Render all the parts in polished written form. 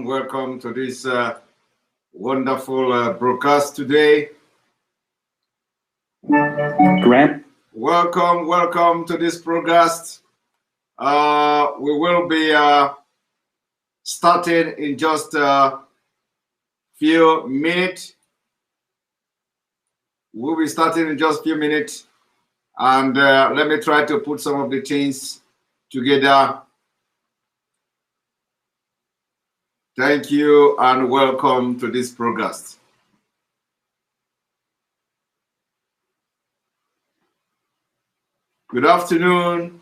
Welcome to this wonderful broadcast today. Grant. Welcome to this broadcast. We will be starting in just a few minutes. We'll be starting in just a few minutes, and let me try to put some of the things together. Thank you and welcome to this broadcast. Good afternoon.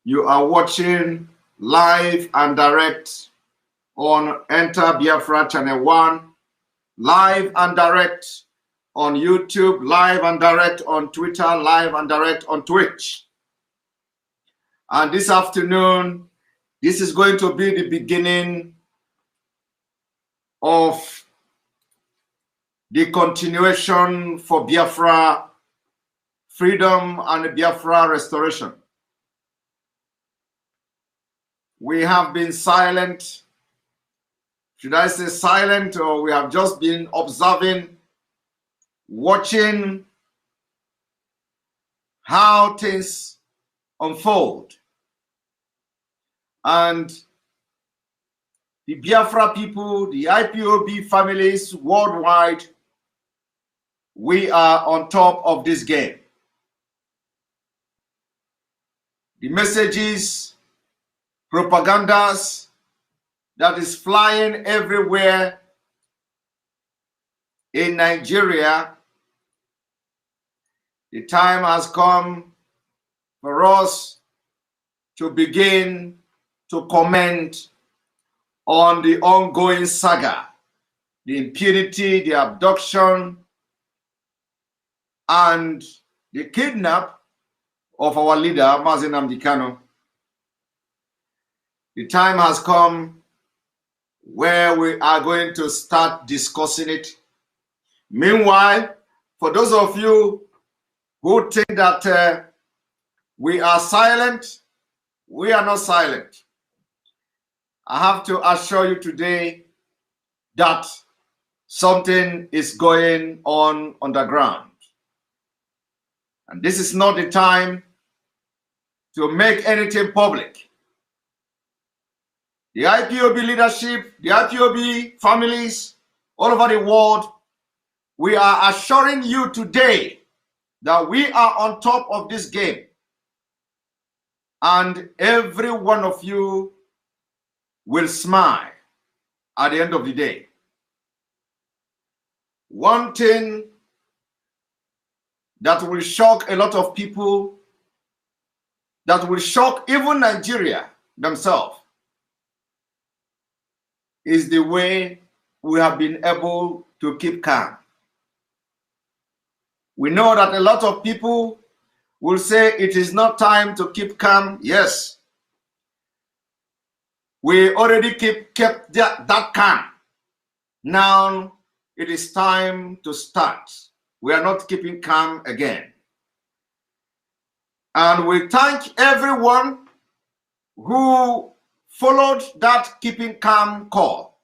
You are watching live and direct on Enter Biafra Channel 1, live and direct on YouTube, live and direct on Twitter, live and direct on Twitch. And this afternoon, this is going to be the beginning of the continuation for Biafra freedom and Biafra restoration. We have been silent. Should I say silent, or we have just been observing, watching how things unfold. And the Biafra people, the IPOB families worldwide, we are on top of this game. The messages, propagandas that is flying everywhere in Nigeria, the time has come for us to begin to comment on the ongoing saga, the impunity, the abduction, and the kidnap of our leader, Mazi Nnamdi Kanu. The time has come where we are going to start discussing it. Meanwhile, for those of you who think that we are silent, we are not silent. I have to assure you today that something is going on underground. And this is not the time to make anything public. The IPOB leadership, the IPOB families all over the world, we are assuring you today that we are on top of this game. And every one of you will smile at the end of the day. One thing that will shock a lot of people, that will shock even Nigeria themselves, is the way we have been able to keep calm. We know that a lot of people will say it is not time to keep calm. Yes, we already kept that calm. Now it is time to start. We are not keeping calm again. And we thank everyone who followed that keeping calm call.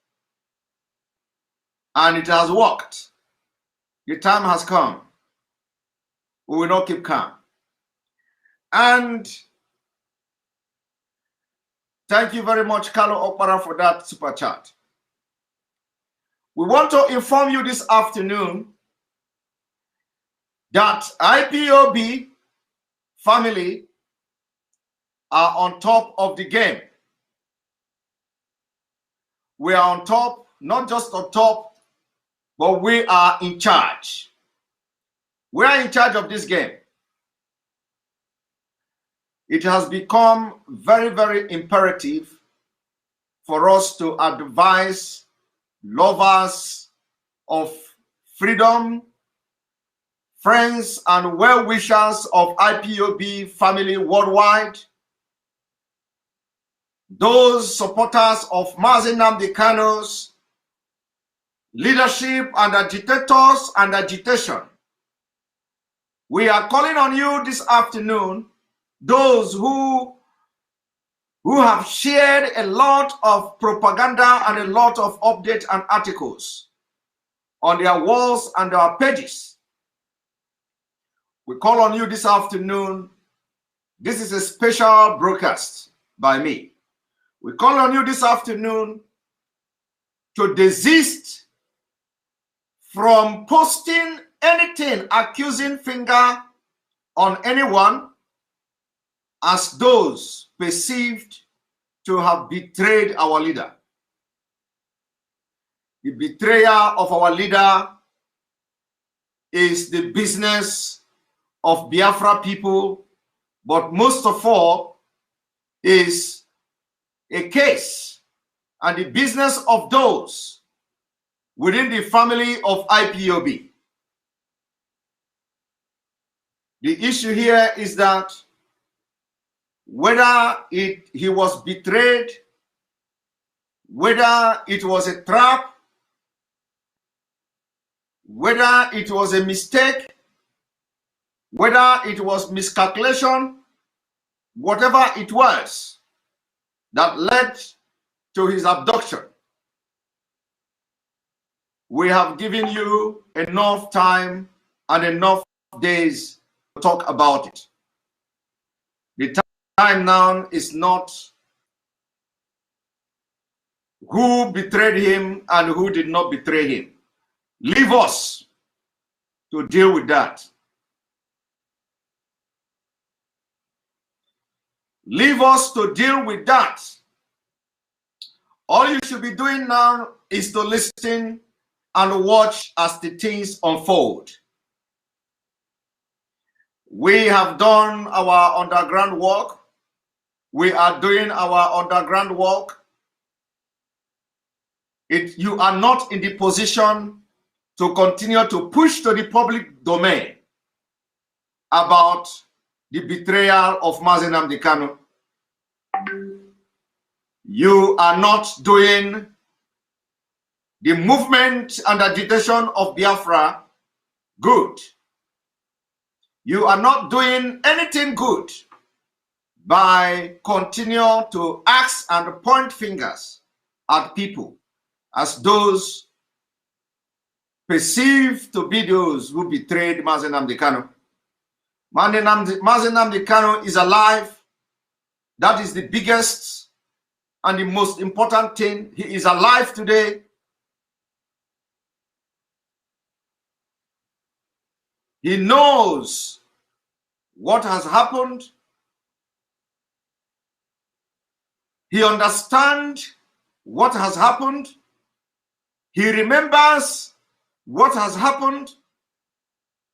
And it has worked. The time has come. We will not keep calm. And thank you very much, Carlo Okpara, for that super chat. We want to inform you this afternoon that IPOB family are on top of the game. We are on top, not just on top, but we are in charge. We are in charge of this game. It has become very, very imperative for us to advise lovers of freedom, friends and well-wishers of IPOB family worldwide, those supporters of Mazi Nnamdi Kanu's leadership and agitators and agitation. We are calling on you this afternoon, those who have shared a lot of propaganda and a lot of updates and articles on their walls and their pages. We call on you this afternoon. This is a special broadcast by me. We call on you this afternoon to desist from posting anything accusing finger on anyone as those perceived to have betrayed our leader. The betrayal of our leader is the business of Biafra people, but most of all is a case and the business of those within the family of IPOB. The issue here is that whether he was betrayed, whether it was a trap, whether it was a mistake, whether it was miscalculation, whatever it was that led to his abduction, we have given you enough time and enough days to talk about it. The time now is not who betrayed him and who did not betray him. Leave us to deal with that. Leave us to deal with that. All you should be doing now is to listen and watch as the things unfold. We have done our underground work. We are doing our underground work. You are not in the position to continue to push to the public domain about the betrayal of Mazi Nnamdi Kanu. You are not doing the movement and agitation of Biafra good. You are not doing anything good by continuing to ask and point fingers at people as those perceived to be those who betrayed Mazi Nnamdi Kanu. Mazi Nnamdi Kanu is alive. That is the biggest and the most important thing. He is alive today. He knows what has happened. He understands what has happened. He remembers what has happened.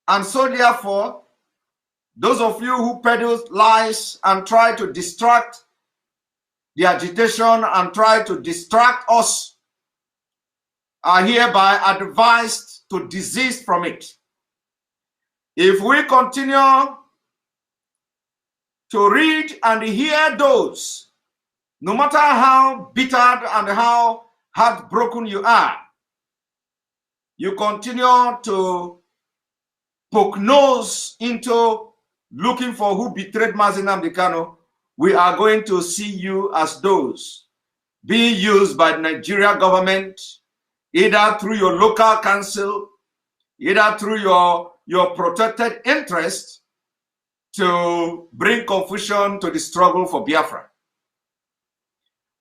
And so therefore, those of you who peddle lies and try to distract the agitation and try to distract us are hereby advised to desist from it. If we continue to read and hear those, no matter how bitter and how heartbroken you are, you continue to poke nose into looking for who betrayed Mazi Nnamdi Kanu, we are going to see you as those being used by the Nigeria government, either through your local council, either through your protected interest, to bring confusion to the struggle for Biafra.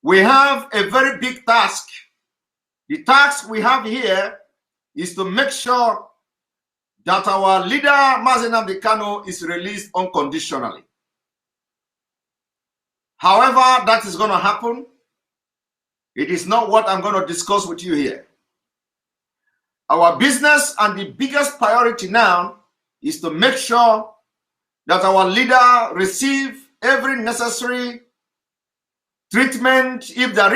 We have a very big task. The task we have here is to make sure that our leader, Mazi Nnamdi Kanu, is released unconditionally. However that is going to happen, it is not what I'm going to discuss with you here. Our business and the biggest priority now is to make sure that our leader receive every necessary treatment if there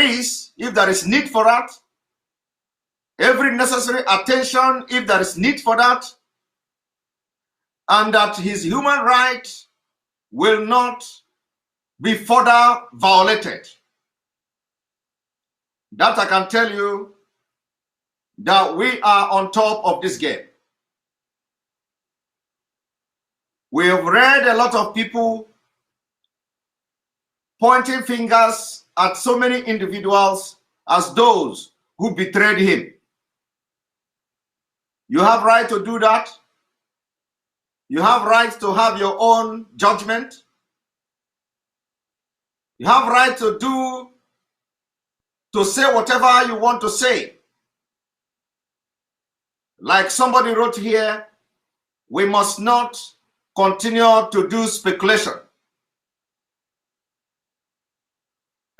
is need for that, every necessary attention if there is need for that, and that his human rights will not be further violated. That I can tell you that we are on top of this game. We have read a lot of people pointing fingers at so many individuals as those who betrayed him. You have right to do that. You have right to have your own judgment. You have right to say whatever you want to say. Like somebody wrote here, we must not continue to do speculation.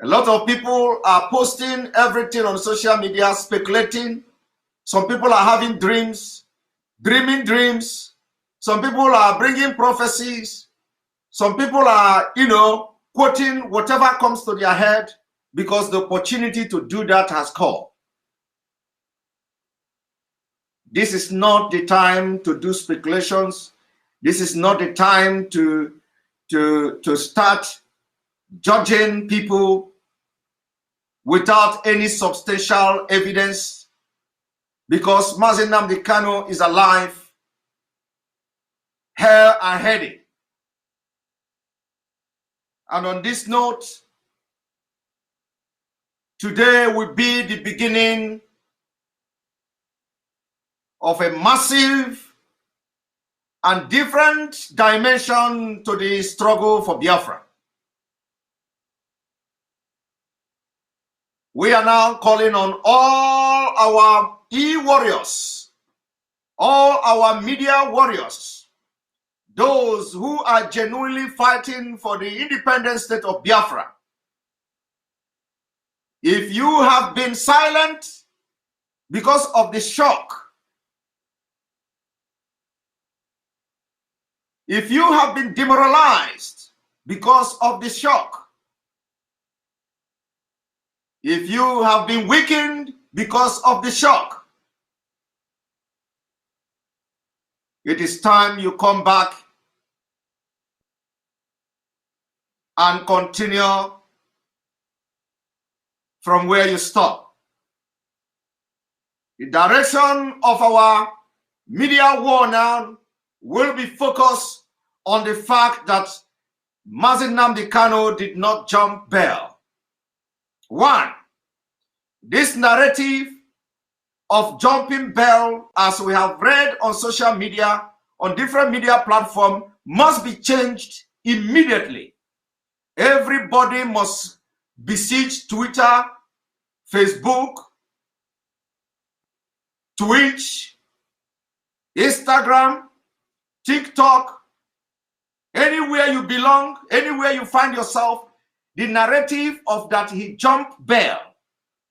A lot of people are posting everything on social media, speculating. Some people are having dreams, dreaming dreams. Some people are bringing prophecies. Some people are, quoting whatever comes to their head because the opportunity to do that has come. This is not the time to do speculations. This is not the time to start judging people without any substantial evidence, because Mazi Nnamdi Kanu is alive, hale and healthy. And on this note, today will be the beginning of a massive and different dimension to the struggle for Biafra. We are now calling on all our e-warriors, all our media warriors, those who are genuinely fighting for the independent state of Biafra. If you have been silent because of the shock, if you have been demoralized because of the shock, if you have been weakened because of the shock, it is time you come back and continue from where you stop. The direction of our media war now will be focused on the fact that Mazi Nnamdi Kanu did not jump bail. One, this narrative of jumping bail, as we have read on social media, on different media platforms, must be changed immediately. Everybody must besiege Twitter, Facebook, Twitch, Instagram, TikTok, anywhere you belong, anywhere you find yourself, the narrative of that he jumped bail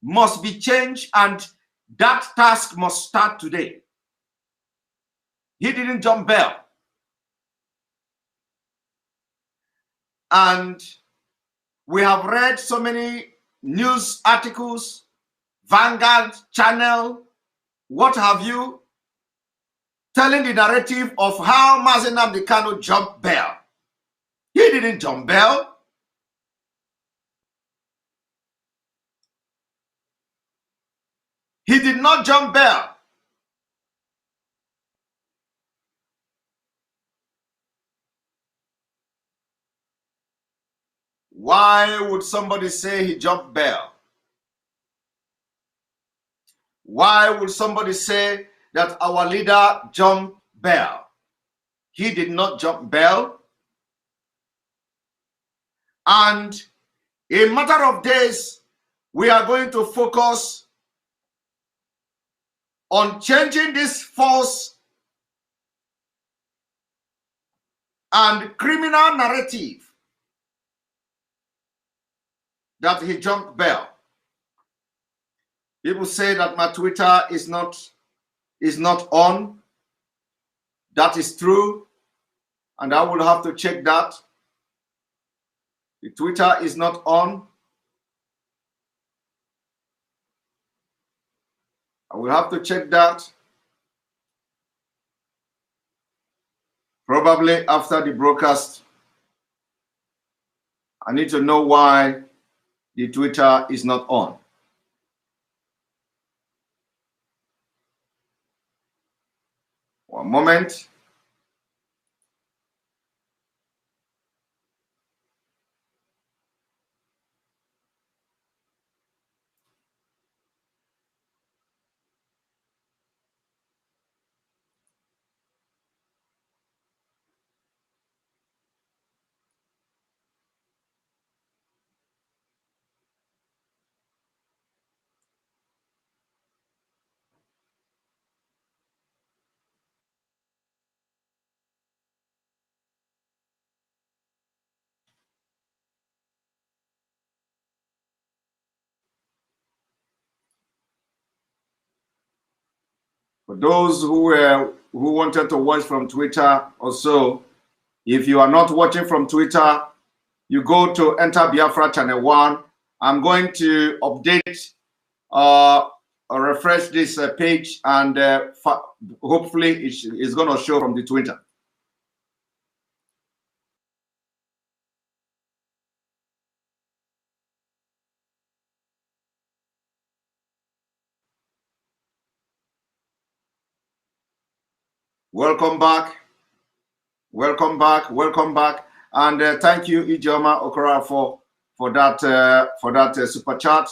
must be changed, and that task must start today. He didn't jump bail. And we have read so many news articles, Vanguard, Channel, what have you, telling the narrative of how Mazi Nnamdi Kanu jumped bail. He didn't jump bail. He did not jump bail. Why would somebody say he jumped bail? Why would somebody say that our leader jumped bail? He did not jump bail. And in a matter of days, we are going to focus on changing this false and criminal narrative that he jumped bail. People say that my Twitter is not on. That is true, and I will have to check that. The Twitter is not on. I will have to check that. Probably after the broadcast. I need to know why the Twitter is not on. One moment. For those who wanted to watch from Twitter also, if you are not watching from Twitter, you go to Enter Biafra Channel 1. I'm going to update or refresh this page, and hopefully it's going to show from the Twitter. Welcome back. Welcome back. Welcome back. And thank you, Ijeoma Okora, for that super chat.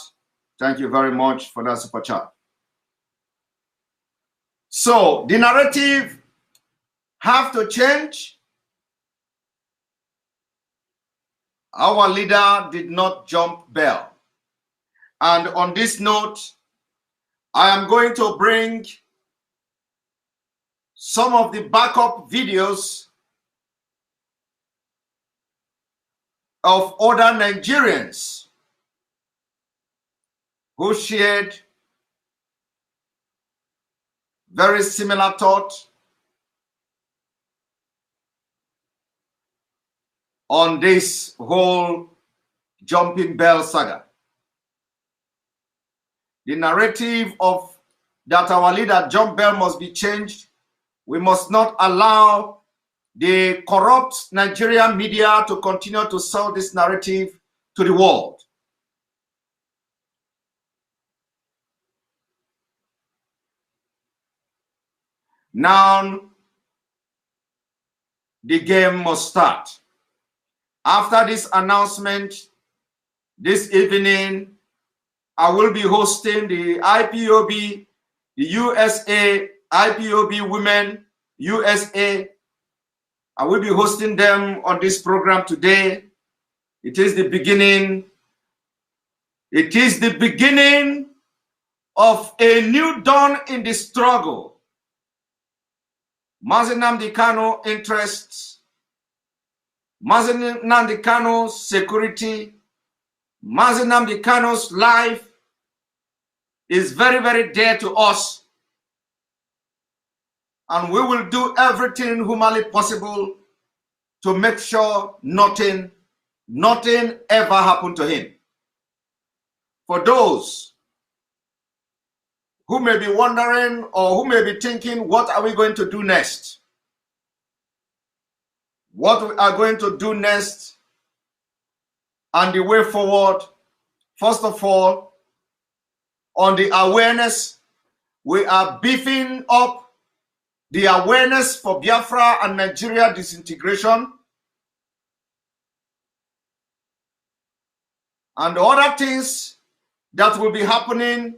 Thank you very much for that super chat. So the narrative have to change. Our leader did not jump bail. And on this note, I am going to bring some of the backup videos of other Nigerians who shared very similar thought on this whole jumping bell saga. The narrative of that our leader Jump Bell must be changed. We must not allow the corrupt Nigerian media to continue to sell this narrative to the world. Now, the game must start. After this announcement, this evening, I will be hosting the IPOB, the USA, IPOB Women, USA. I will be hosting them on this program today. It is the beginning. It is the beginning of a new dawn in the struggle. Mazi Nnamdi Kanu interests, Mazi Nnamdi Kanu's security, Mazi Nnamdi Kanu's life is very, very dear to us. And we will do everything humanly possible to make sure nothing ever happened to him. For those who may be wondering or who may be thinking, what are we going to do next? What we are going to do next and the way forward, first of all, on the awareness, we are beefing up the awareness for Biafra and Nigeria disintegration. And other things that will be happening,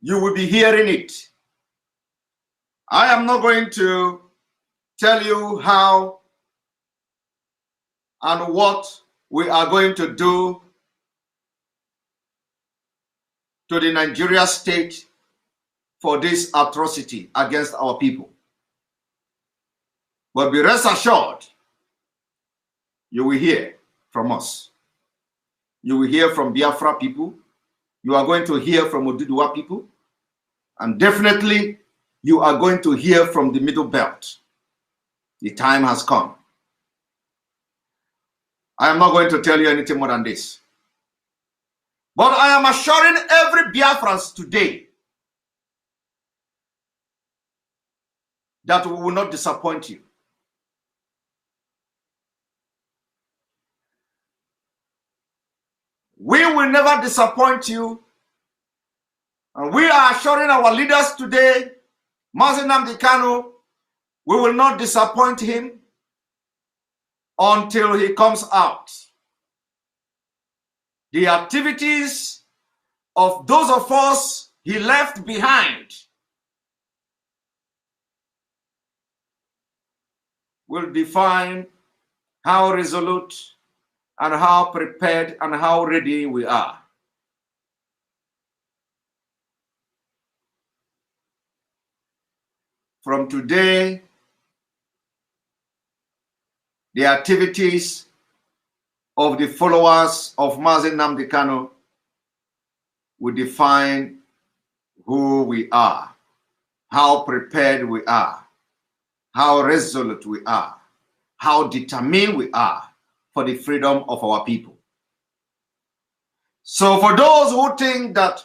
you will be hearing it. I am not going to tell you how and what we are going to do to the Nigeria state for this atrocity against our people. But be rest assured, you will hear from us. You will hear from Biafra people. You are going to hear from Oduduwa people. And definitely, you are going to hear from the Middle Belt. The time has come. I am not going to tell you anything more than this. But I am assuring every Biafrans today that we will not disappoint you. We will never disappoint you. And we are assuring our leaders today, Mazi Nnamdi Kanu, we will not disappoint him until he comes out. The activities of those of us he left behind will define how resolute and how prepared and how ready we are. From today, the activities of the followers of Mazi Nnamdi Kanu will define who we are, how prepared we are, how resolute we are, how determined we are for the freedom of our people. So for those who think that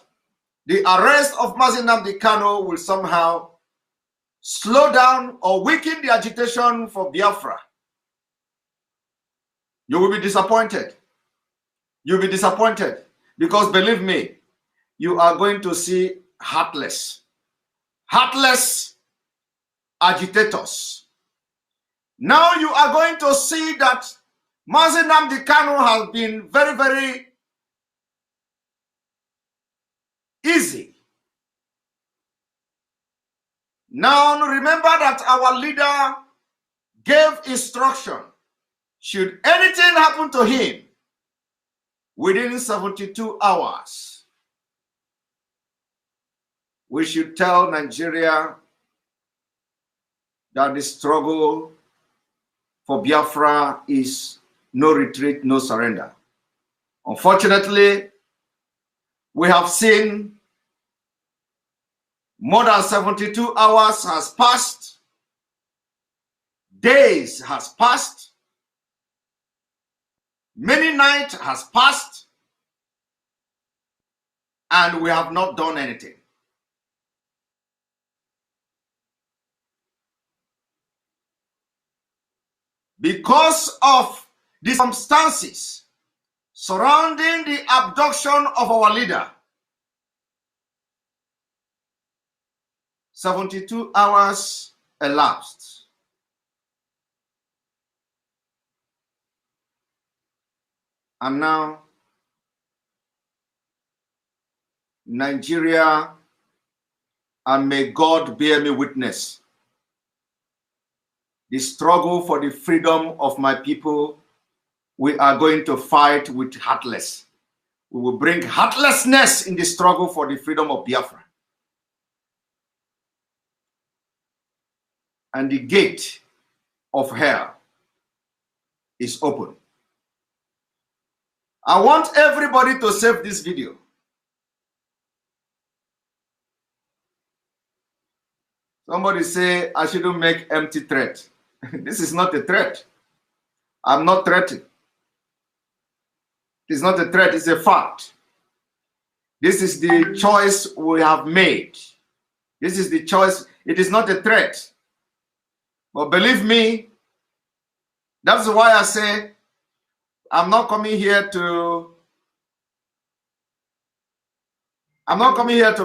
the arrest of Mazi Nnamdi Kanu will somehow slow down or weaken the agitation for Biafra, you will be disappointed. You'll be disappointed because believe me, you are going to see heartless agitators. Now you are going to see that Mazi Nnamdi Kanu has been very, very easy. Now remember that our leader gave instruction. Should anything happen to him within 72 hours, We should tell Nigeria that the struggle for Biafra is no retreat, no surrender. Unfortunately, we have seen more than 72 hours has passed, days has passed, many nights has passed, and we have not done anything. Because of the circumstances surrounding the abduction of our leader, 72 hours elapsed. And now, Nigeria, and may God bear me witness, the struggle for the freedom of my people, we are going to fight with heartless. We will bring heartlessness in the struggle for the freedom of Biafra. And the gate of hell is open. I want everybody to save this video. Somebody say I shouldn't make empty threat. This is not a threat. I'm not threatening. It's not a threat, it's a fact. This is the choice we have made. This is the choice. It is not a threat. But believe me, that's why I say I'm not coming here to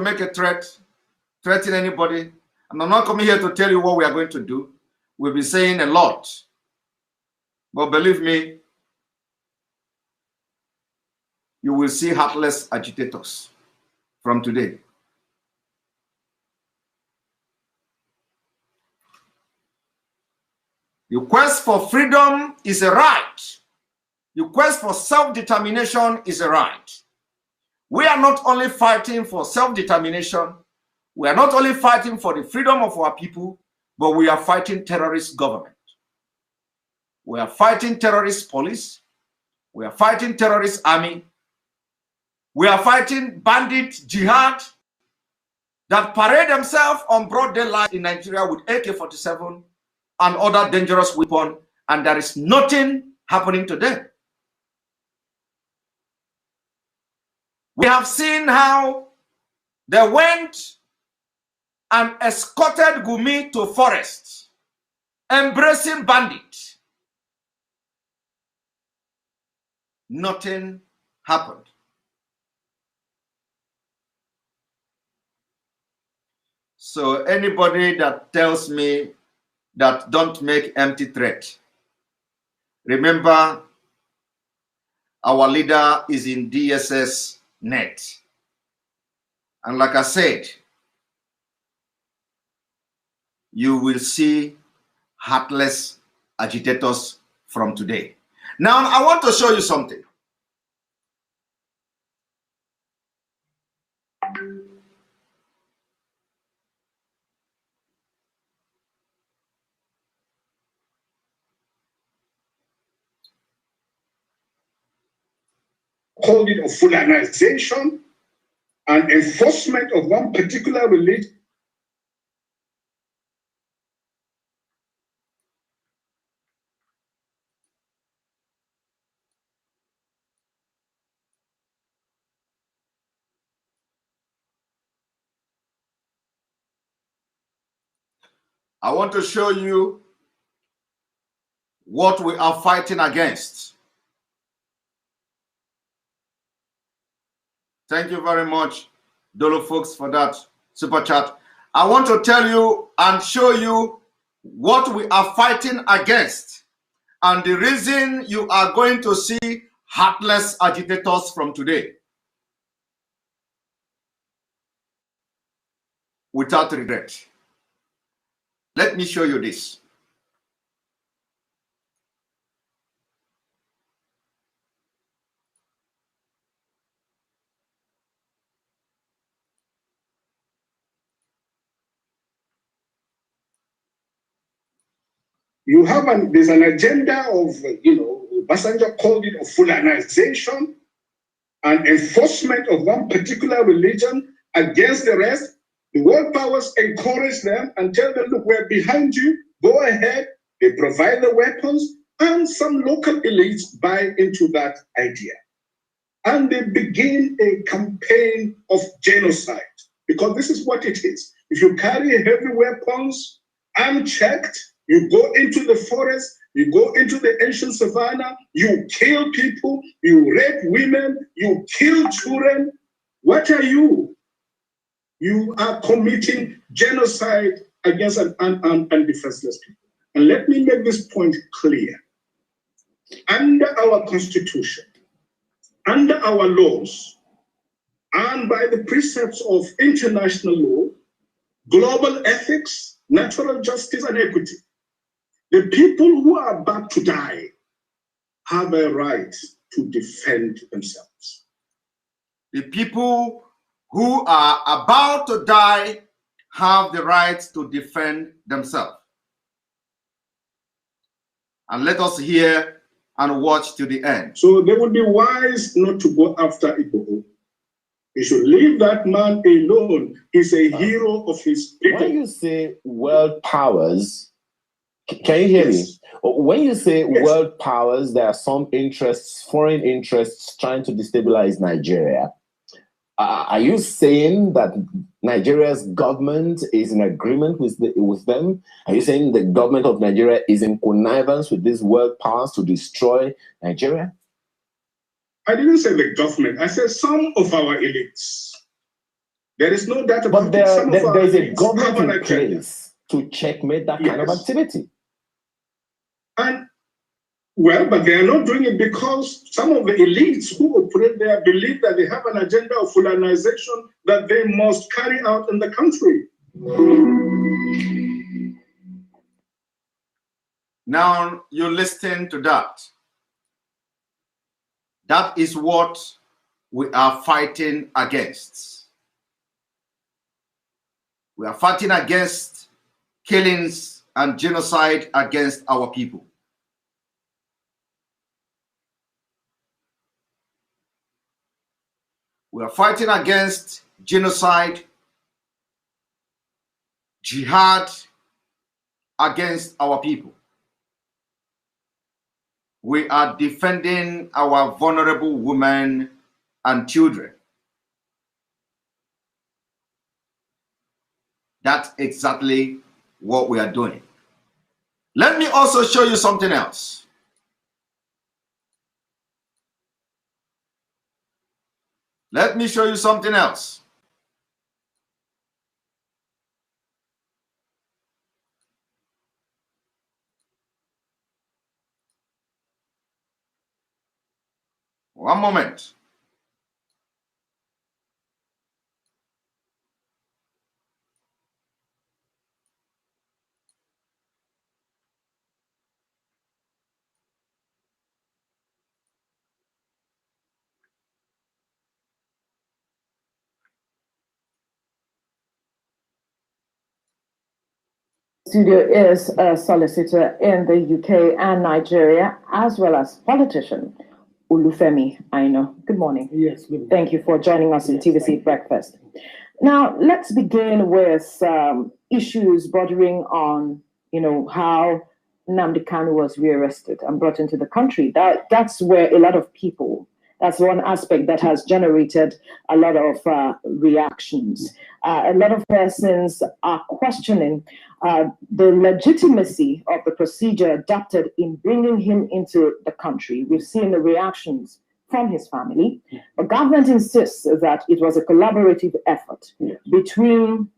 make a threaten anybody. I'm not coming here to tell you what we are going to do. We'll be saying a lot. But believe me, you will see heartless agitators from today. The quest for freedom is a right. The quest for self-determination is a right. We are not only fighting for self-determination, we are not only fighting for the freedom of our people, but we are fighting terrorist government. We are fighting terrorist police. We are fighting terrorist army. We are fighting bandit jihad that parade themselves on broad daylight in Nigeria with AK-47 and other dangerous weapons, and there is nothing happening to them. We have seen how they went and escorted Gumi to forest, embracing bandits. Nothing happened. So anybody that tells me that don't make empty threat, remember our leader is in DSS net. And like I said, you will see heartless agitators from today. Now, I want to show you something. Called it a fulanization and enforcement of one particular religion. I want to show you what we are fighting against. Thank you very much, Dolo folks, for that super chat. I want to tell you and show you what we are fighting against and the reason you are going to see heartless agitators from today without regret. Let me show you this. there's an agenda of, Basanjo called it a Fulanization and enforcement of one particular religion against the rest. The world powers encourage them and tell them, look, we're behind you, go ahead. They provide the weapons, and some local elites buy into that idea. And they begin a campaign of genocide, because this is what it is. If you carry heavy weapons unchecked, you go into the forest, you go into the ancient savannah, you kill people, you rape women, you kill children. What are you? You are committing genocide against an unarmed and defenseless people. And let me make this point clear. Under our constitution, under our laws, and by the precepts of international law, global ethics, natural justice, and equity, the people who are about to die have a right to defend themselves. The people who are about to die have the right to defend themselves. And let us hear and watch to the end. So they would be wise not to go after Igbo. They should leave that man alone. He's a hero of his people. When you say world powers, can you hear me? When you say world powers, there are some interests, foreign interests, trying to destabilize Nigeria. Are you saying that Nigeria's government is in agreement with them? Are you saying the government of Nigeria is in connivance with these world powers to destroy Nigeria? I didn't say the government. I said some of our elites. There is no doubt about it. There is a government in place to checkmate that kind of activity. And well, but they are not doing it because some of the elites who operate there believe that they have an agenda of Fulanization that they must carry out in the country. Now you listen to that. That is what we are fighting against. We are fighting against killings and genocide against our people. We are fighting against genocide, jihad against our people. We are defending our vulnerable women and children. That's exactly what we are doing. Let me also show you something else. Let me show you something else. One moment. Studio is a solicitor in the UK and Nigeria, as well as politician, Olufemi Aino. Good morning. Yes, good morning. Thank you for joining us in TVC Breakfast. Now, let's begin with issues bordering on, how Nnamdi Kanu was rearrested and brought into the country. That's where a lot of people, that's one aspect that has generated a lot of reactions. A lot of persons are questioning the legitimacy of the procedure adopted in bringing him into the country. We've seen the reactions from his family. The government insists that it was a collaborative effort between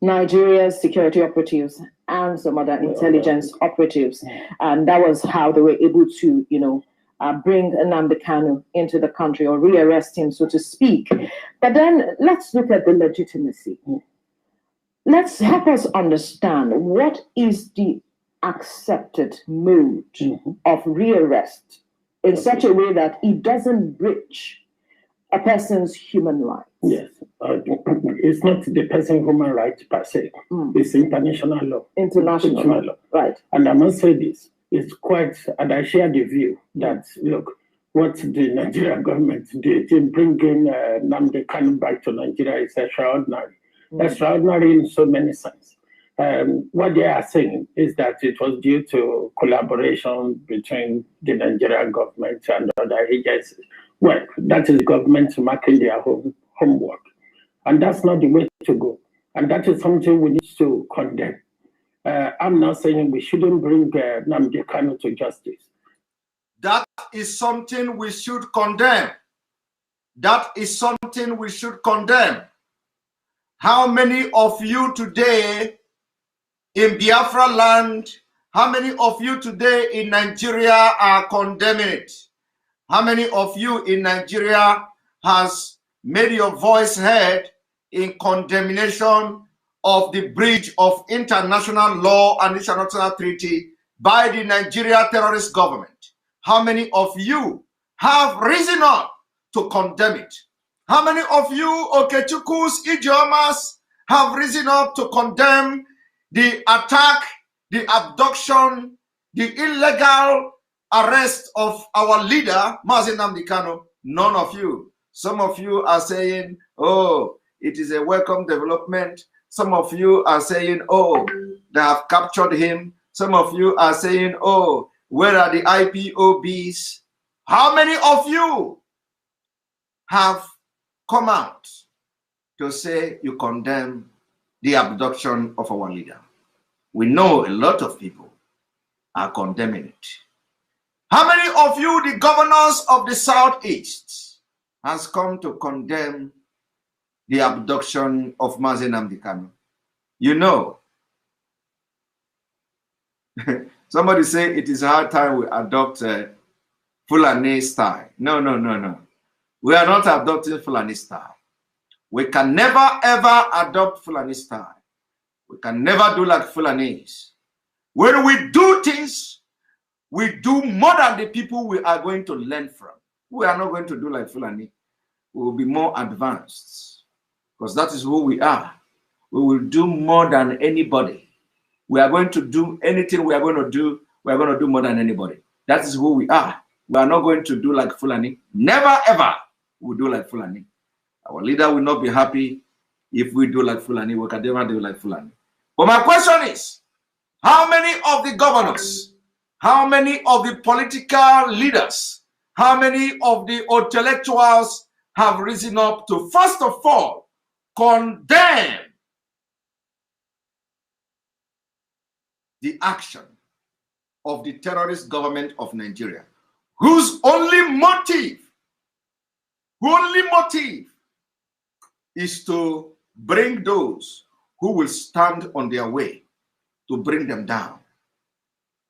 Nigeria's security operatives and some other intelligence operatives. And that was how they were able to, bring Nnamdi Kanu into the country, or rearrest him, so to speak. But then let's look at the legitimacy. Let's help us understand what is the accepted mode of rearrest in such a way that it doesn't breach a person's human life. Yes. It's not the person's human right per se. It's international law. International law. Right. And I must say this, it's quite, and I share the view that, look, what the Nigerian government did in bringing Nnamdi Kanu back to Nigeria is extraordinary. Extraordinary in so many sense. What they are saying is that it was due to collaboration between the Nigerian government and other agencies. Well, that is government marking their homework. And that's not the way to go. And that is something we need to condemn. I'm not saying we shouldn't bring Nnamdi Kanu to justice. That is something we should condemn. That is something we should condemn. How many of you today in Biafra land, how many of you today in Nigeria are condemning it? How many of you in Nigeria has made your voice heard in condemnation of the breach of international law and international treaty by the Nigeria terrorist government? How many of you have risen up to condemn it? How many of you, Okechukwu's Idiomas, have risen up to condemn the attack, the abduction, the illegal arrest of our leader, Mazi Nnamdi Kanu? None of you. Some of you are saying, oh, it is a welcome development. Some of you are saying, oh, they have captured him. Some of you are saying, oh, where are the IPOBs? How many of you have come out to say you condemn the abduction of our leader? We know a lot of people are condemning it. How many of you, the governors of the Southeast, has come to condemn the abduction of Mazi Nnamdi Kanu? You know, somebody say it is a hard time we adopt Fulani style. No, no, no, no. We are not adopting Fulani style. We can never ever adopt Fulani style. We can never do like Fulanis. When we do things, we do more than the people we are going to learn from. We are not going to do like Fulani. We will be more advanced because that is who we are. We will do more than anybody. We are going to do anything we are going to do. We are going to do more than anybody. That is who we are. We are not going to do like Fulani. Never ever will do like Fulani. Our leader will not be happy if we do like Fulani. We can never do like Fulani. But my question is, how many of the governors, how many of the political leaders, how many of the intellectuals have risen up to, first of all, condemn the action of the terrorist government of Nigeria, whose only motive is to bring those who will stand on their way, to bring them down.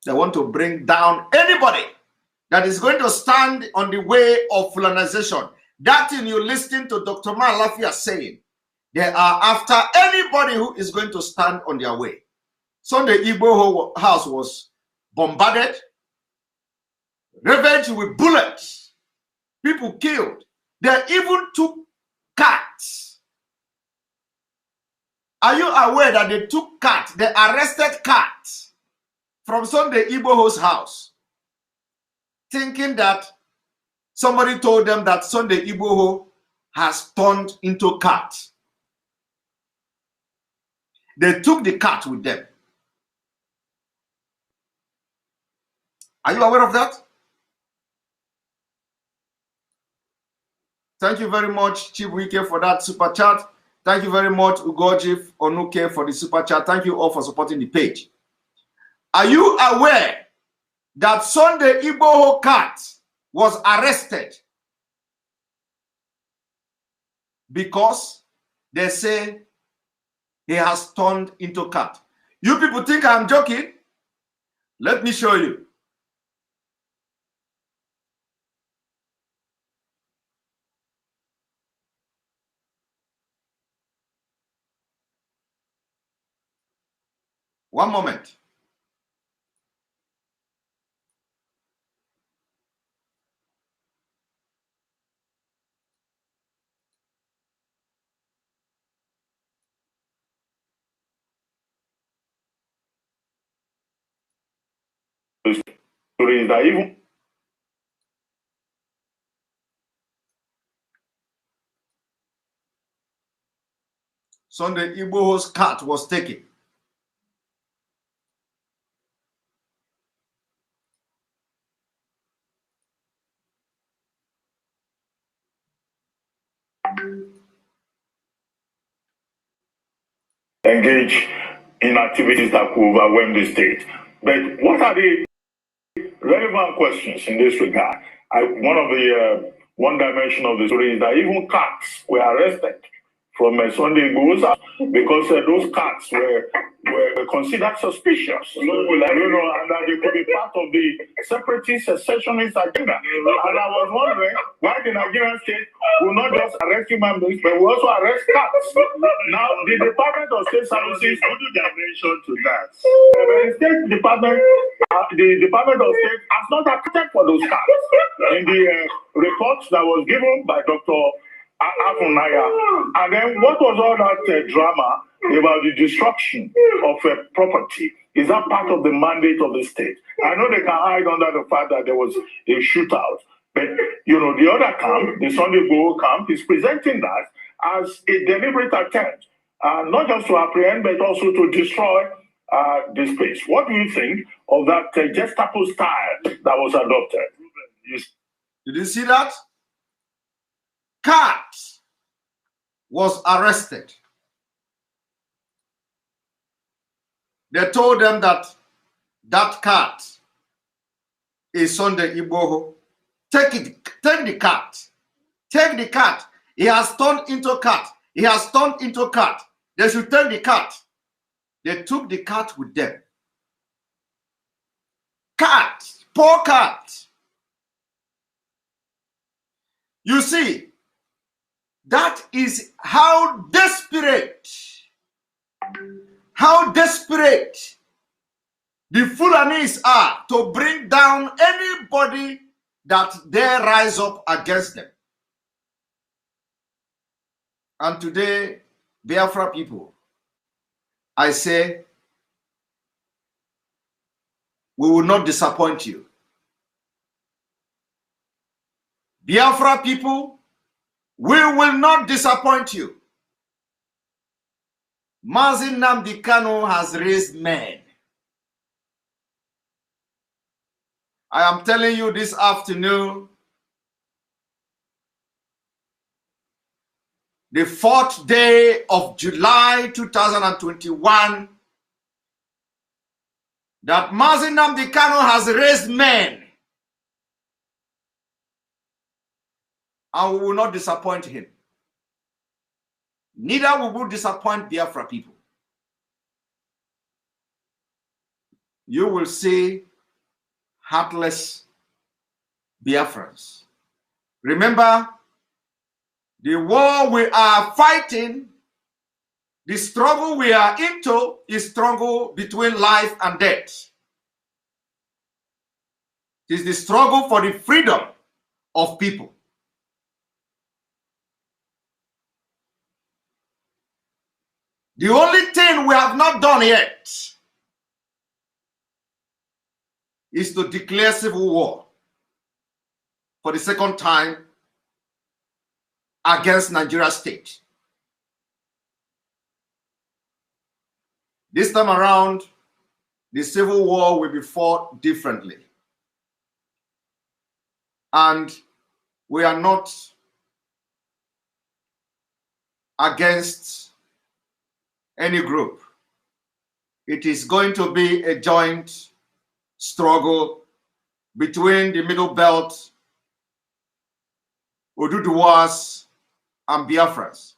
They want to bring down anybody that is going to stand on the way of Fulanization. That thing you listen to Dr. Malafia saying, they are after anybody who is going to stand on their way. Sunday Igbo house was bombarded, ravaged with bullets, people killed. They even took cats. Are you aware that they took cats, they arrested cats from Sunday Igbo's house, thinking that somebody told them that Sunday Igbo has turned into cat. They took the cat with them. Are you aware of that? Thank you very much, Chief Wike, for that super chat. Thank you very much, Ugoji Onuke, for the super chat. Thank you all for supporting the page. Are you aware that Sunday Igbo cat was arrested because they say he has turned into cat? You people think I'm joking? Let me show you. One moment. story is that even Sunday Igbo's cat was taken. engage in activities that could overwhelm the state. But what are the relevant questions in this regard? One of the one dimension of the story is that even cats were arrested from Sunday Igbo's house because those cats were considered suspicious. And that they could be part of the separatist secessionist agenda. And I was wondering why the Nigerian state will not just arrest human beings, but will also arrest cats. Now, the Department of State Services put a dimension to that. The State Department, the Department of State has not accounted for those cats in the report that was given by Dr. And then what was all that drama about the destruction of property? Is that part of the mandate of the state? I know they can hide under the fact that there was a shootout, but the other camp, the Sunday Igbo camp, is presenting that as a deliberate attempt, not just to apprehend, but also to destroy the space. What do you think of that Gestapo style that was adopted? Did you see that? Cat was arrested. They told them that cat is Sunday Igbo. Take the cat. Take the cat. He has turned into cat. He has turned into cat. They should take the cat. They took the cat with them. Cat, poor cat. You see, that is how desperate the Fulanis are to bring down anybody that dare rise up against them. And today, Biafra people, I say, we will not disappoint you. Biafra people, we will not disappoint you. Mazi Nnamdi Kanu has raised men. I am telling you this afternoon, the 4th day of July 2021, that Mazi Nnamdi Kanu has raised men. And we will not disappoint him. Neither will we disappoint Biafra people. You will see heartless Biafrans. Remember, the war we are fighting, the struggle we are into is struggle between life and death. It is the struggle for the freedom of people. The only thing we have not done yet is to declare civil war for the second time against Nigeria state. This time around, the civil war will be fought differently. And we are not against any group. It is going to be a joint struggle between the Middle Belt, Oduduwas, and Biafras.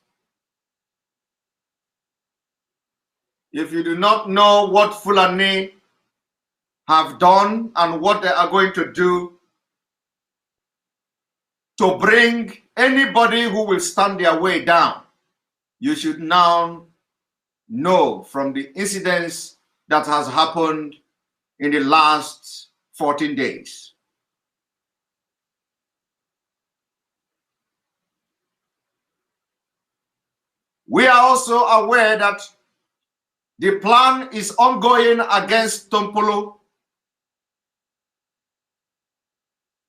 If you do not know what Fulani have done and what they are going to do to bring anybody who will stand their way down, you should now know from the incidents that has happened in the last 14 days. We are also aware that the plan is ongoing against Tompolo.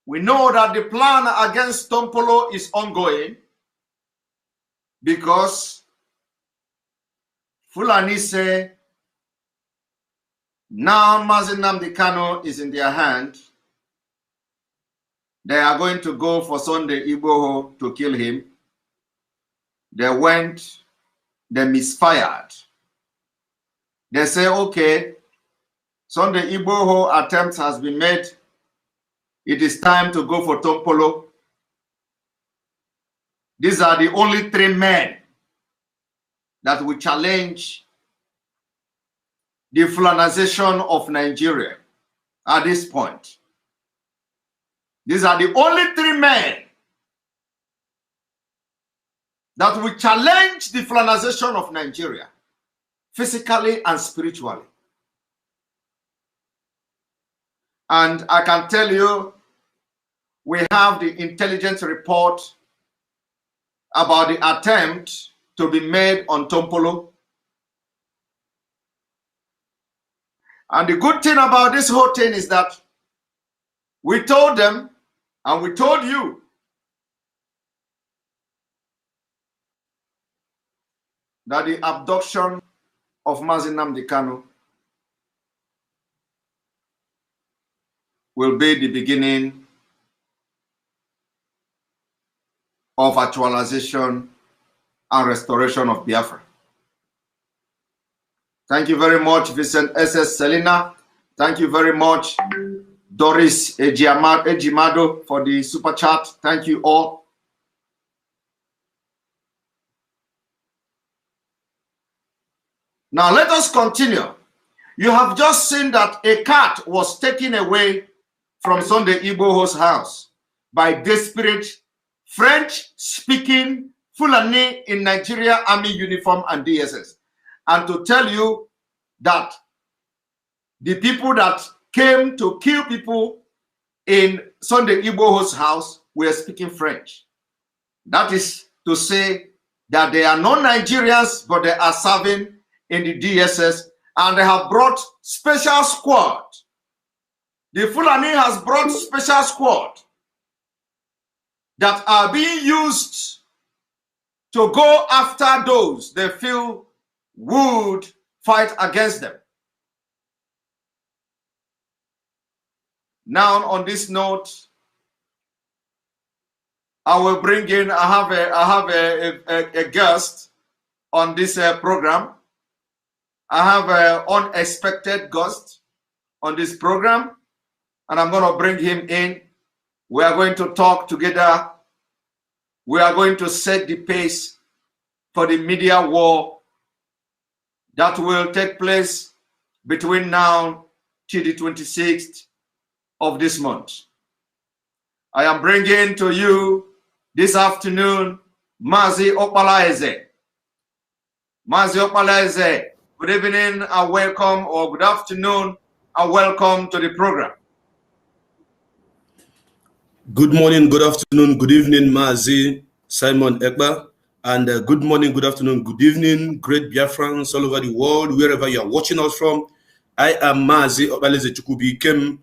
We know that the plan against Tompolo is ongoing because Fulani say now Mazi Nnamdi Kanu is in their hand. They are going to go for Sunday Igboho to kill him. They went, they misfired. They say, okay, Sunday Igboho attempt has been made. It is time to go for Tompolo. These are the only 3 men that will challenge the Fulanization of Nigeria at this point. These are the only 3 men that will challenge the Fulanization of Nigeria, physically and spiritually. And I can tell you, we have the intelligence report about the attempt to be made on Tompolo. And the good thing about this whole thing is that we told them and we told you that the abduction of Mazi Nnamdi Kanu will be the beginning of actualization and restoration of Biafra. Thank you very much, Vincent S.S. Selina. Thank you very much, Doris Ejimado, for the super chat. Thank you all. Now let us continue. You have just seen that a cat was taken away from Sunday Igboho's house by desperate French-speaking Fulani in Nigeria Army uniform and DSS. And to tell you that the people that came to kill people in Sunday Igboho's house were speaking French. That is to say that they are non-Nigerians, but they are serving in the DSS, and they have brought special squad. The Fulani has brought special squad that are being used to go after those they feel would fight against them. Now, on this note, I will bring in, I have a guest on this program. I have an unexpected guest on this program, and I'm going to bring him in. We are going to talk together. We are going to set the pace for the media war that will take place between now till the 26th of this month. I am bringing to you this afternoon Mazi Okpalaeze. Mazi Okpalaeze, good evening and welcome, or good afternoon and welcome to the program. Good morning, good afternoon, good evening, Mazi, Simon Ekpa, and good morning, good afternoon, good evening, great Biafrans all over the world, wherever you are watching us from. I am Mazi Okpalaeze Chukwubikem,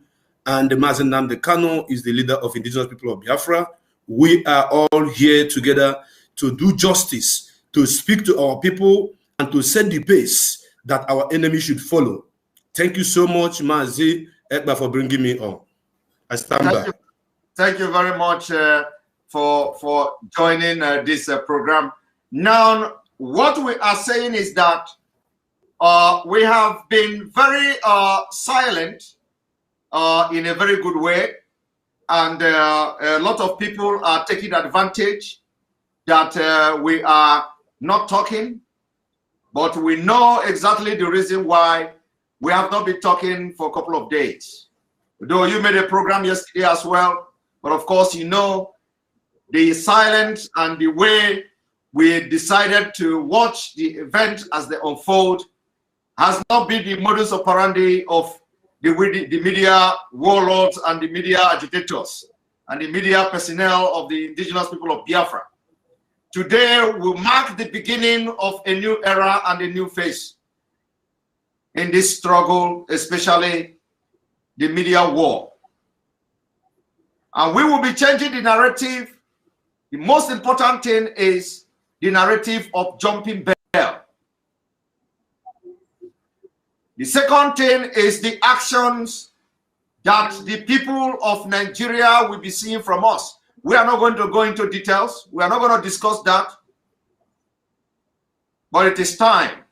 and Mazi Nnamdi Kanu is the leader of indigenous people of Biafra. We are all here together to do justice, to speak to our people, and to set the pace that our enemy should follow. Thank you so much, Mazi Ekpa, for bringing me on. I stand by. Thank you very much for joining this program. Now, what we are saying is that we have been very silent in a very good way, and a lot of people are taking advantage that we are not talking, but we know exactly the reason why we have not been talking for a couple of days. Though you made a program yesterday as well, but of course, you know, the silence and the way we decided to watch the event as they unfold has not been the modus operandi of the media warlords and the media agitators and the media personnel of the indigenous people of Biafra. Today will mark the beginning of a new era and a new phase in this struggle, especially the media war. And we will be changing the narrative. The most important thing is the narrative of jumping bell. The second thing is the actions that the people of Nigeria will be seeing from us. We are not going to go into details. We are not going to discuss that. But it is time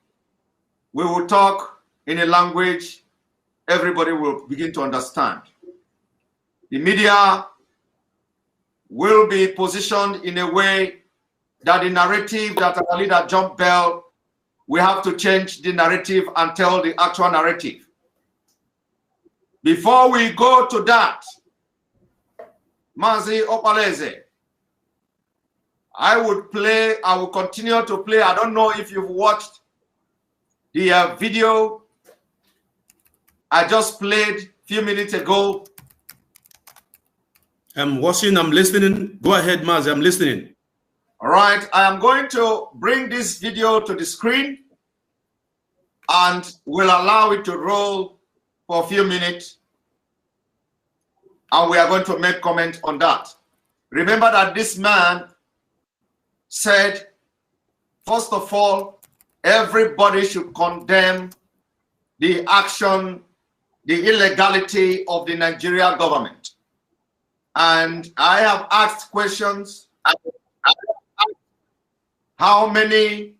we will talk in a language everybody will begin to understand. The media will be positioned in a way that the narrative that our leader jumped bell, we have to change the narrative and tell the actual narrative. Before we go to that, Mazi Opaleze, I will continue to play. I don't know if you've watched the video I just played a few minutes ago. I'm watching, I'm listening. Go ahead, Mazi, I'm listening. All right, I am going to bring this video to the screen and will allow it to roll for a few minutes. And we are going to make comment on that. Remember that this man said, first of all, everybody should condemn the action, the illegality of the Nigerian government. And I have asked questions. How many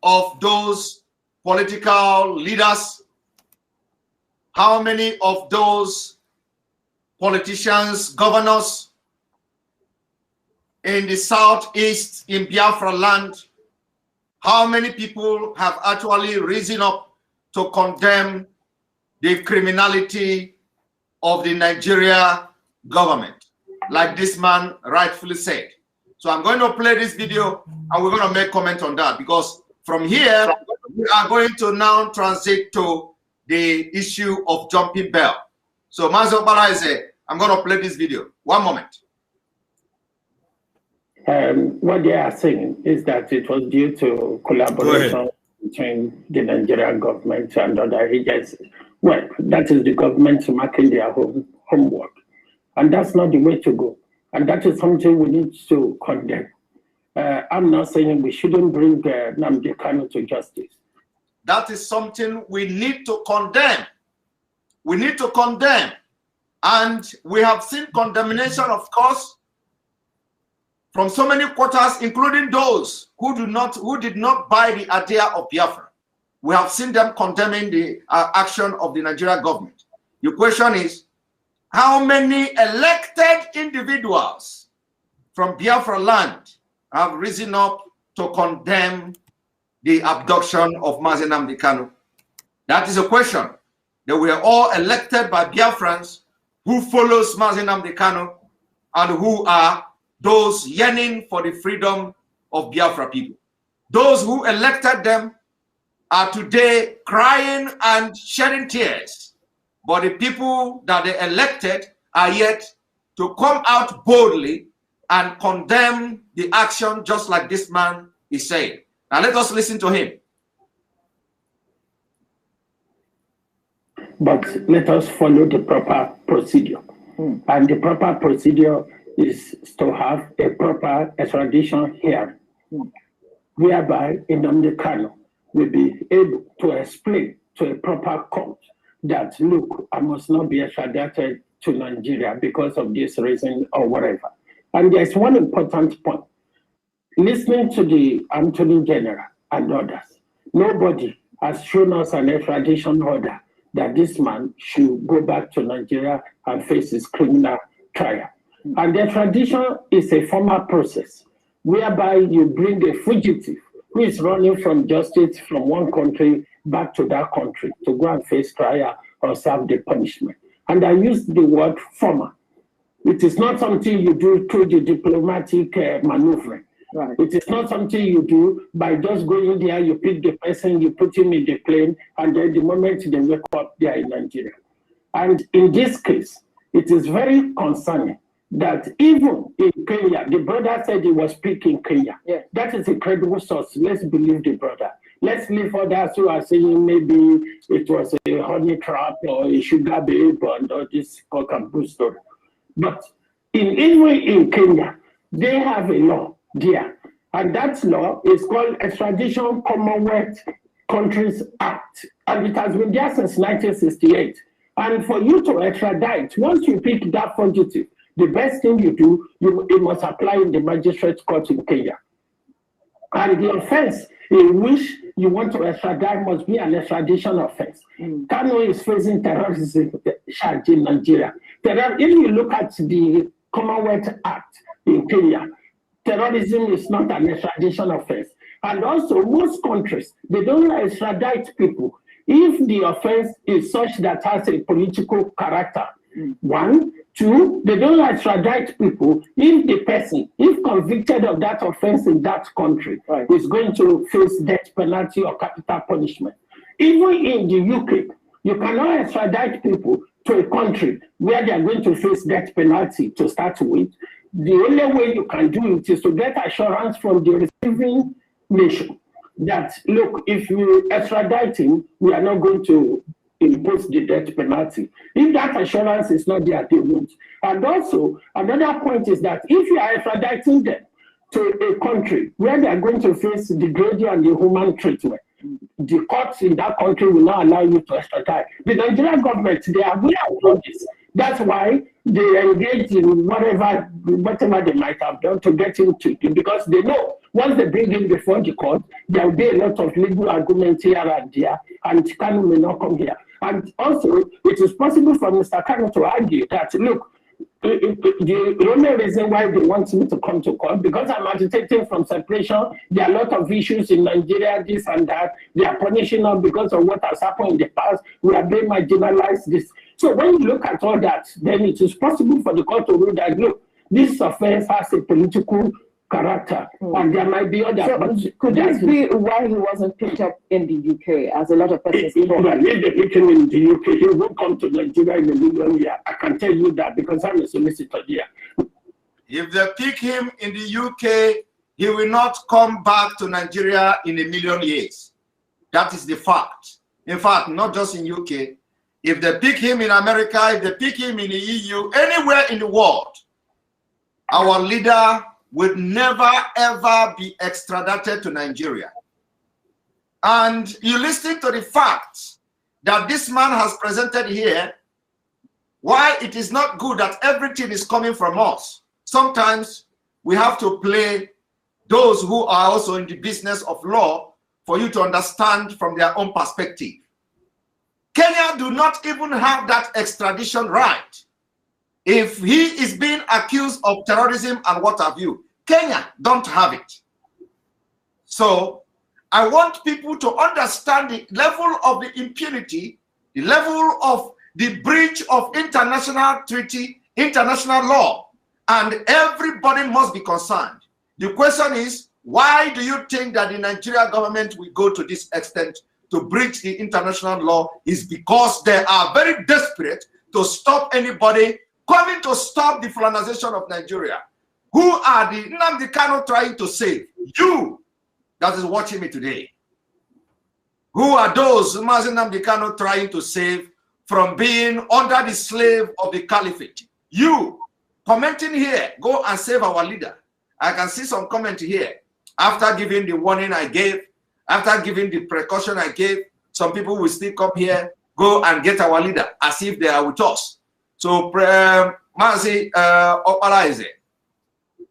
of those political leaders, how many of those politicians, governors in the southeast in Biafra land, how many people have actually risen up to condemn the criminality of the Nigeria government, like this man rightfully said? So I'm going to play this video and we're going to make comment on that, because from here, we are going to now transit to the issue of jumping bell. So Mazi Opaleze, I'm going to play this video. One moment. What they are saying is that it was due to collaboration between the Nigerian government and other agencies. Well, that is the government marking their homework. And that's not the way to go. And that is something we need to condemn. I'm not saying we shouldn't bring Nnamdi Kanu to justice. That is something we need to condemn. We need to condemn. And we have seen condemnation, of course, from so many quarters, including those who did not buy the idea of Biafra. We have seen them condemning the action of the Nigerian government. Your question is, how many elected individuals from Biafra land have risen up to condemn the abduction of Mazi Nnamdi Kanu? That is a question. They were all elected by Biafrans who follows Mazi Nnamdi Kanu and who are those yearning for the freedom of Biafra people. Those who elected them are today crying and shedding tears. But the people that they elected are yet to come out boldly and condemn the action, just like this man is saying. Now let us listen to him. But let us follow the proper procedure. And the proper procedure is to have a proper extradition hearing, whereby Nnamdi Kanu will be able to explain to a proper court that, look, I must not be extradited to Nigeria because of this reason or whatever. And there's one important point. Listening to the Attorney General and others, nobody has shown us an extradition order that this man should go back to Nigeria and face his criminal trial. And the extradition is a formal process whereby you bring a fugitive who is running from justice from one country back to that country to go and face trial or serve the punishment. And I use the word formal. It is not something you do through the diplomatic maneuvering. Right. It is not something you do by just going there, you pick the person, you put him in the plane, and then the moment they wake up, they are in Nigeria. And in this case, it is very concerning that even in Kenya, the brother said he was speaking Kenya. Yeah. That is a credible source. Let's believe the brother. Let's leave others who are saying maybe it was a honey trap or a sugar babe and all this cock and bull story. But even in Kenya, they have a law there. And that law is called Extradition Commonwealth Countries Act. And it has been there since 1968. And for you to extradite, once you pick that fugitive, the best thing you do, you must apply in the magistrate court in Kenya. And the offense in which you want to extradite must be an extradition offense. Kanu is facing terrorism charge in Nigeria. If you look at the Commonwealth Act in Kenya, terrorism is not an extradition offense. And also, most countries, they don't extradite people if the offense is such that has a political character. One. Two, they don't extradite people if the person, if convicted of that offense in that country, is going to face death penalty or capital punishment. Even in the UK, you cannot extradite people to a country where they are going to face death penalty to start with. The only way you can do it is to get assurance from the receiving nation that, look, if you extradite him, we are not going to impose the death penalty. If that assurance is not there, they won't. And also, another point is that if you are extraditing them to a country where they are going to face degrading and inhuman treatment, the courts in that country will not allow you to extradite. The Nigerian government, they are aware of all this. That's why they engage in whatever they might have done to get into it, because they know once they bring him before the court, there will be a lot of legal arguments here and there, and Kanu may not come here. And also, it is possible for Mr. Kanu to argue that, look, the only reason why they want me to come to court, because I'm agitating from separation, there are a lot of issues in Nigeria, this and that. They are punishing us because of what has happened in the past. We are being marginalized. This. So when you look at all that, then it is possible for the court to rule that, look, this offense has a political character, and there might be other. So could this be why he wasn't picked up in the UK, as a lot of persons thought? If they pick him in the UK, he won't come to Nigeria in a million years. I can tell you that because I'm a solicitor here. If they pick him in the UK, he will not come back to Nigeria in a million years. That is the fact. In fact, not just in UK. If they pick him in America, if they pick him in the EU, anywhere in the world, our leader would never ever be extradited to Nigeria. And you listen to the fact that this man has presented here, why it is not good that everything is coming from us. Sometimes we have to play those who are also in the business of law for you to understand from their own perspective. Kenya do not even have that extradition right. If he is being accused of terrorism and what have you, Kenya don't have it. So I want people to understand the level of the impunity, the level of the breach of international treaty, international law, and everybody must be concerned. The question is, why do you think that the Nigerian government will go to this extent to breach the international law? Is because they are very desperate to stop anybody coming to stop the colonization of Nigeria. Who are the Nnamdi Kanu trying to save? You that is watching me today. Who are those Mazi Nnamdi Kanu trying to save from being under the slave of the caliphate? You commenting here, go and save our leader. I can see some comment here. After giving the warning I gave, after giving the precaution I gave, some people will still come here, go and get our leader as if they are with us. So, Mazi Opalaize,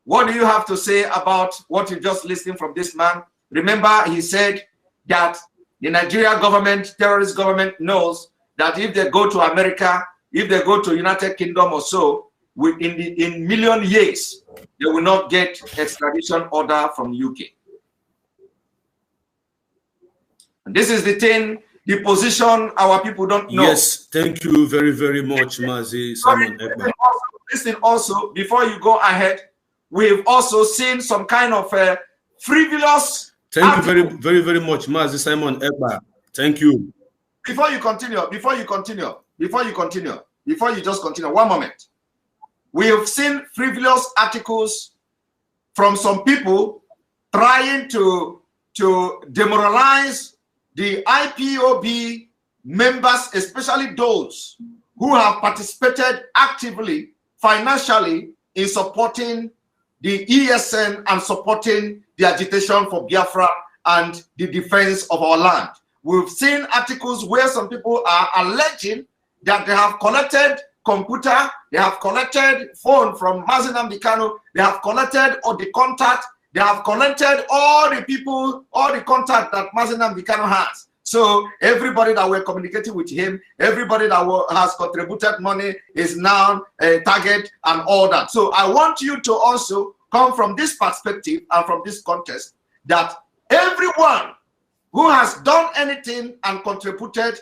what do you have to say about what you just listened from this man? Remember, he said that the Nigerian government, terrorist government, knows that if they go to America, if they go to United Kingdom or so, in million years, they will not get extradition order from UK. And this is the thing, the position our people don't know. Yes, thank you very, very much, Mazi Simon Ekpa. Listen also, before you go ahead, we've also seen some kind of frivolous. Thank you very, very, very much, Mazi Simon Ekpa. Thank you. Before you just continue, one moment. We have seen frivolous articles from some people trying to to demoralize the IPOB members, especially those who have participated actively, financially, in supporting the ESN and supporting the agitation for Biafra and the defense of our land. We've seen articles where some people are alleging that they have collected computer, they have collected phone from Mazi Nnamdi Kanu, they have collected all the contact, they have collected all the people, all the contact that Mazi Nnamdi Kanu has. So everybody that were communicating with him, everybody that has contributed money is now a target and all that. So I want you to also come from this perspective and from this context that everyone who has done anything and contributed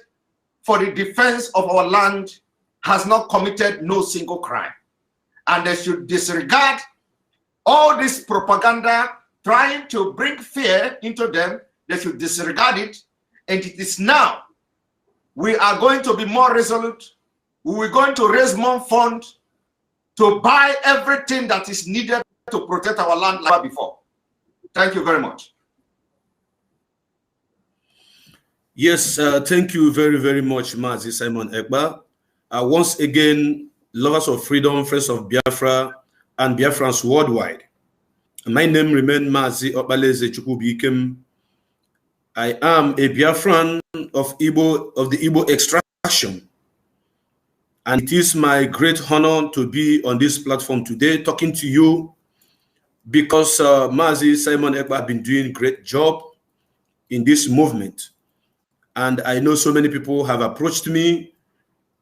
for the defense of our land has not committed no single crime. And they should disregard all this propaganda trying to bring fear into them. They should disregard it. And it is now we are going to be more resolute. We are going to raise more funds to buy everything that is needed to protect our land like before. Thank you very much. Yes, thank you very, very much, Mazi Simon Ekpa. Once again, lovers of freedom, friends of Biafra, and Biafrans worldwide. My name remains Mazi Obaleze Chukwubikem. I am a Biafran of the Igbo extraction. And it is my great honor to be on this platform today talking to you because Mazi Simon Ekpa has been doing a great job in this movement. And I know so many people have approached me,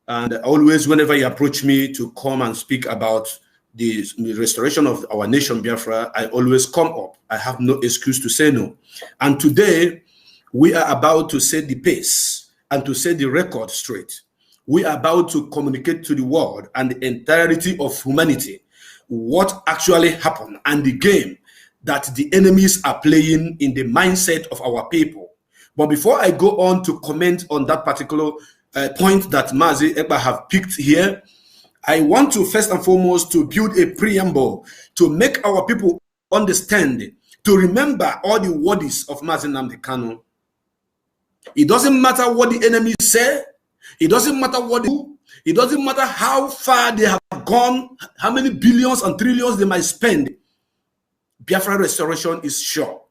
and always whenever you approach me to come and speak about the restoration of our nation, Biafra, I always come up. I have no excuse to say no. And today, we are about to set the pace and to set the record straight. We are about to communicate to the world and the entirety of humanity what actually happened and the game that the enemies are playing in the mindset of our people. But before I go on to comment on that particular point that Mazi Ekpa have picked here, I want to first and foremost to build a preamble to make our people understand, to remember all the words of Mazi Nnamdi Kanu. It doesn't matter what the enemy say. It doesn't matter what they do. It doesn't matter how far they have gone, how many billions and trillions they might spend. Biafra restoration is sure.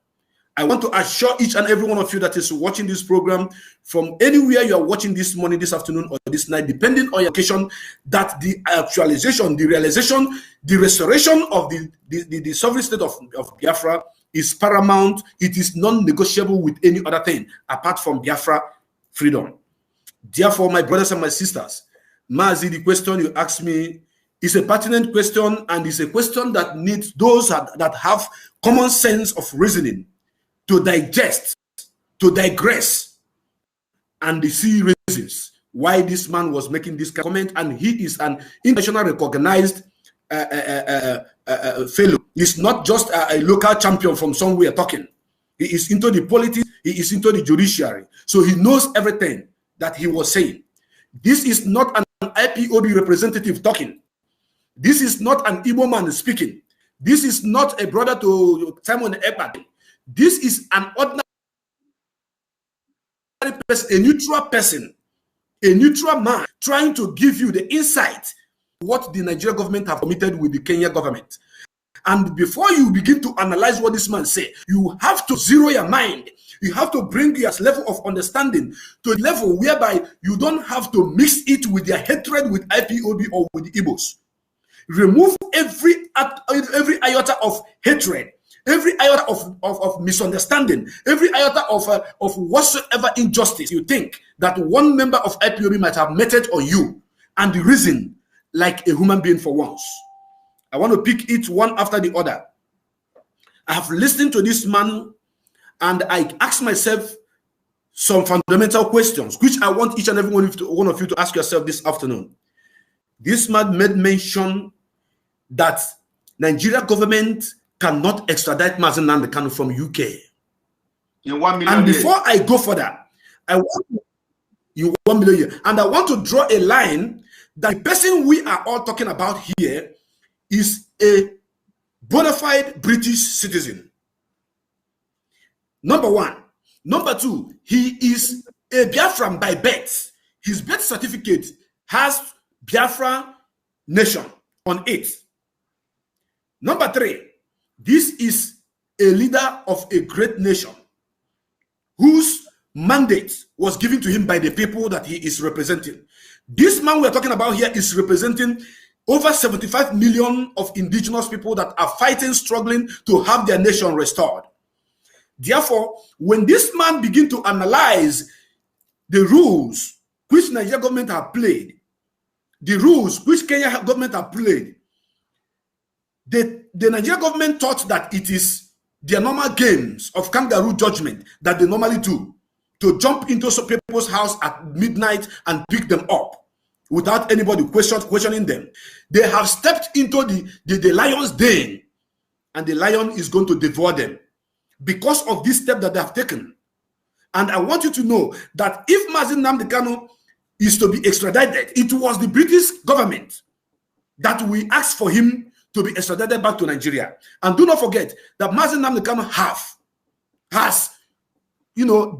I want to assure each and every one of you that is watching this program from anywhere you are watching this morning, this afternoon, or this night, depending on your location, that the actualization, the realization, the restoration of the sovereign state of Biafra is paramount. It is non-negotiable with any other thing apart from Biafra freedom. Therefore, my brothers and my sisters, Mazi, the question you asked me is a pertinent question, and is a question that needs those that have common sense of reasoning to digest, to digress, and see reasons why this man was making this comment. And he is an internationally recognized fellow. He's not just a local champion from somewhere talking. He is into the politics, he is into the judiciary. So he knows everything that he was saying. This is not an IPOB representative talking. This is not an Igbo man speaking. This is not a brother to Simon Ekpa. This is an ordinary person, a neutral man trying to give you the insight what the Nigerian government have committed with the Kenya government. And before you begin to analyze what this man said, you have to zero your mind. You have to bring your level of understanding to a level whereby you don't have to mix it with their hatred with IPOB or with the Igbos. Remove every iota of hatred, every iota of misunderstanding, every iota of whatsoever injustice you think that one member of IPOB might have meted on you, and the reason like a human being for once. I want to pick it one after the other. I have listened to this man and I ask myself some fundamental questions, which I want each and every one of you to ask yourself this afternoon. This man made mention that Nigeria government cannot extradite Mazi Nnamdi Kanu from UK. In 1 million and years. before I go further, I want you 1 million years. And I want to draw a line that the person we are all talking about here is a bona fide British citizen. Number one. Number two, he is a Biafran by birth. His birth certificate has Biafra nation on it. Number three, this is a leader of a great nation whose mandate was given to him by the people that he is representing. This man we are talking about here is representing over 75 million of indigenous people that are fighting, struggling to have their nation restored. Therefore, when this man begins to analyze the rules which Nigeria government have played, the rules which Kenya government have played, the Nigeria government thought that it is their normal games of kangaroo judgment that they normally do, to jump into some people's house at midnight and pick them up without anybody questioning them. They have stepped into the lion's den, and the lion is going to devour them because of this step that they have taken. And I want you to know that if Mazi Nnamdi Kanu is to be extradited, it was the British government that we asked for him to be extradited back to Nigeria. And do not forget that Mazi Nnamdi Kanu has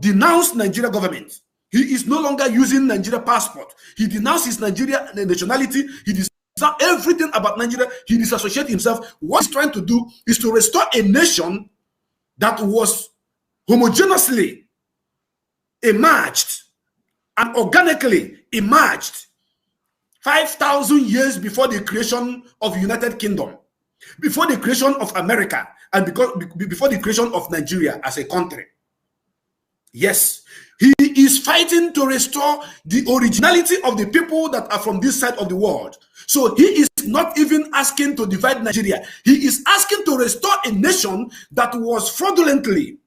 denounced Nigeria government. He is no longer using Nigeria passport. He denounced his Nigeria nationality. He denounced everything about Nigeria. He disassociated himself. What he's trying to do is to restore a nation that was homogeneously emerged and organically emerged 5,000 years before the creation of the United Kingdom, before the creation of America, and before the creation of Nigeria as a country. Yes, he is fighting to restore the originality of the people that are from this side of the world. So he is not even asking to divide Nigeria. He is asking to restore a nation that was fraudulently,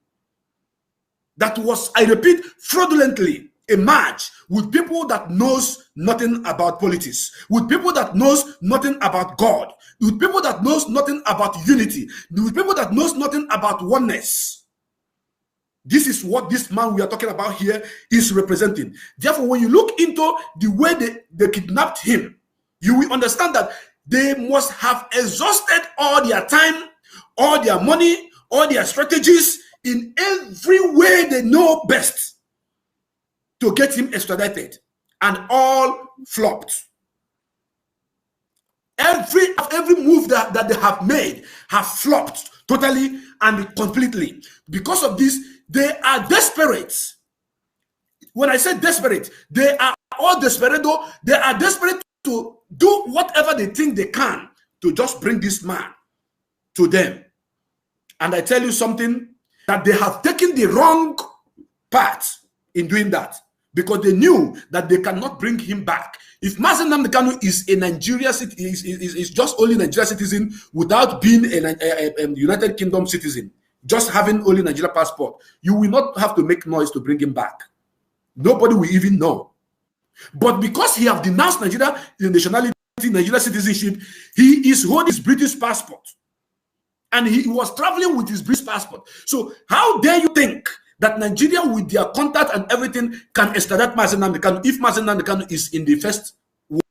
I repeat, fraudulently emerged with people that knows nothing about politics, with people that knows nothing about God, with people that knows nothing about unity, with people that knows nothing about oneness. This is what this man we are talking about here is representing. Therefore, when you look into the way they kidnapped him, you will understand that they must have exhausted all their time, all their money, all their strategies in every way they know best to get him extradited, and all flopped. Every move that they have made have flopped totally and completely. Because of this, they are desperate. When I say desperate, they are all desperado. They are desperate to do whatever they think they can to just bring this man to them. And I tell you something, that they have taken the wrong path in doing that, because they knew that they cannot bring him back. If Mazi Nnamdi Kanu is a Nigeria citizen, is just only Nigeria citizen without being a United Kingdom citizen, just having only Nigeria passport, you will not have to make noise to bring him back. Nobody will even know. But because he have denounced Nigeria, the nationality, Nigeria citizenship, he is holding his British passport. And he was traveling with his British passport. So how dare you think that Nigeria, with their contact and everything, can extradite Mazi Nnamdi Kanu if Mazi Nnamdi Kanu is in the first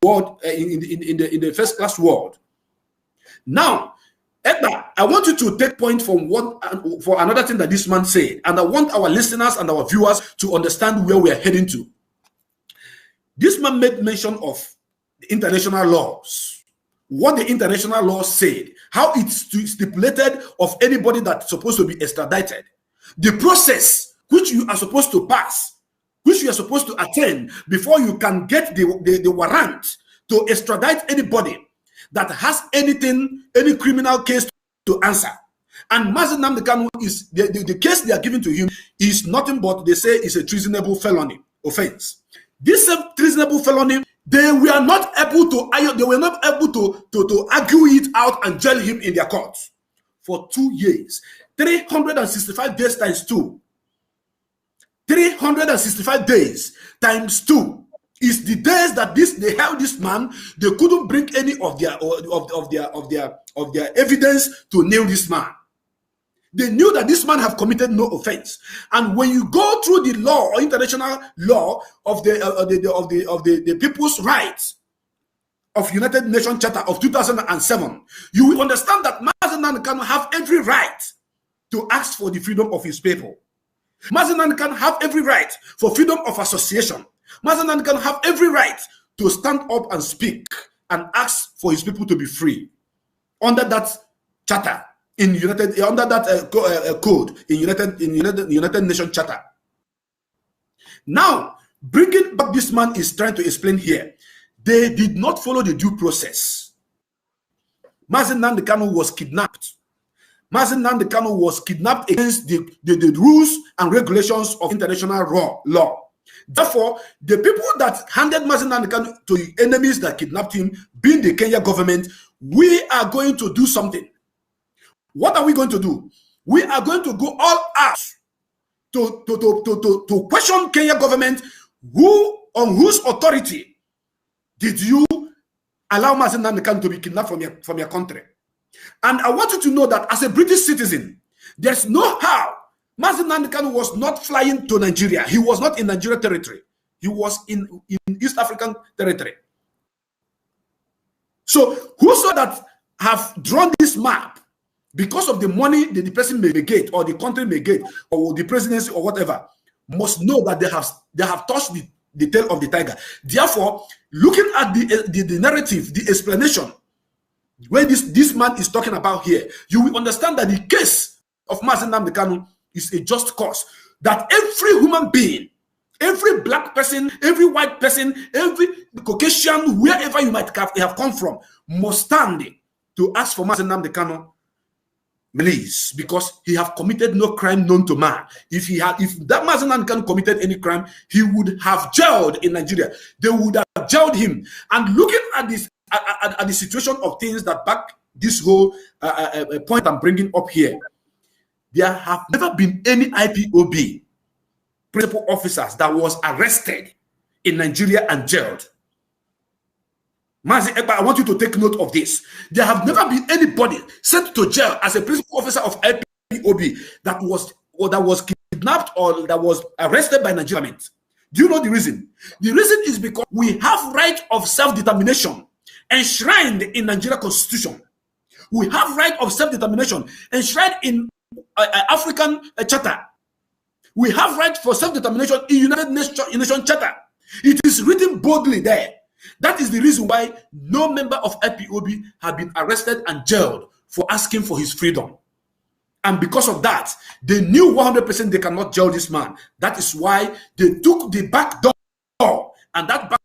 world, in the first class world? Now, Ekpa, I want you to take point for another thing that this man said, and I want our listeners and our viewers to understand where we are heading to. This man made mention of the international laws, what the international laws said, how it's stipulated of anybody that's supposed to be extradited, the process which you are supposed to pass, which you are supposed to attend before you can get the warrant to extradite anybody that has any criminal case to answer. And Mazi Nnamdi Kanu is the case they are giving to him is nothing but, they say, is a treasonable felony offense. This treasonable felony, they were not able to argue it out and jail him in their courts for 2 years. 365 days times 2. 365 days times 2 is the days that they held this man. They couldn't bring any of their evidence to nail this man. They knew that this man have committed no offense. And when you go through the law, or international law of the people's rights of United Nations Charter of 2007, you will understand that Mazi Nnamdi Kanu have every right to ask for the freedom of his people. Mazi Nnamdi Kanu have every right for freedom of association. Mazi Nnamdi Kanu have every right to stand up and speak and ask for his people to be free under that charter in under that code in United Nations Charter. Now, bringing back this man is trying to explain here. They did not follow the due process. Mazi Nnamdi Kanu was kidnapped. Mazi Nnamdi Kanu was kidnapped against the rules and regulations of international law. Therefore, the people that handed Mazi Nnamdi Kanu to the enemies that kidnapped him, being the Kenya government, we are going to do something. What are we going to do? We are going to go all out to question Kenya government, on whose authority did you allow Mazi Nnamdi Kanu to be kidnapped from your country? And I want you to know that as a British citizen, there's no how Mazi Nnamdi Kanu was not flying to Nigeria. He was not in Nigeria territory. He was in East African territory. So whoso that have drawn this map because of the money that the person may get or the country may get or the presidency or whatever must know that they have touched the tail of the tiger. Therefore, looking at the narrative, the explanation, when this man is talking about here, you will understand that the case of Mazi Nnamdi Kanu is a just cause. That every human being, every black person, every white person, every Caucasian, wherever you might have come from, must stand to ask for Mazi Nnamdi Kanu release, because he have committed no crime known to man. If that Mazi Nnamdi Kanu committed any crime, he would have jailed in Nigeria. They would have jailed him. And looking at this, at the situation of things that back this whole point I'm bringing up here, there have never been any IPOB principal officers that was arrested in Nigeria and jailed. Mazi Ekpa, I want you to take note of this. There have never been anybody sent to jail as a principal officer of IPOB that was kidnapped or that was arrested by Nigerian government. Do you know the reason? The reason is because we have right of self-determination enshrined in Nigeria Constitution. We have right of self-determination enshrined in African Charter. We have right for self-determination in United Nations Charter. It is written boldly there. That is the reason why no member of IPOB have been arrested and jailed for asking for his freedom. And because of that, they knew 100% they cannot jail this man. That is why they took the back door, and that back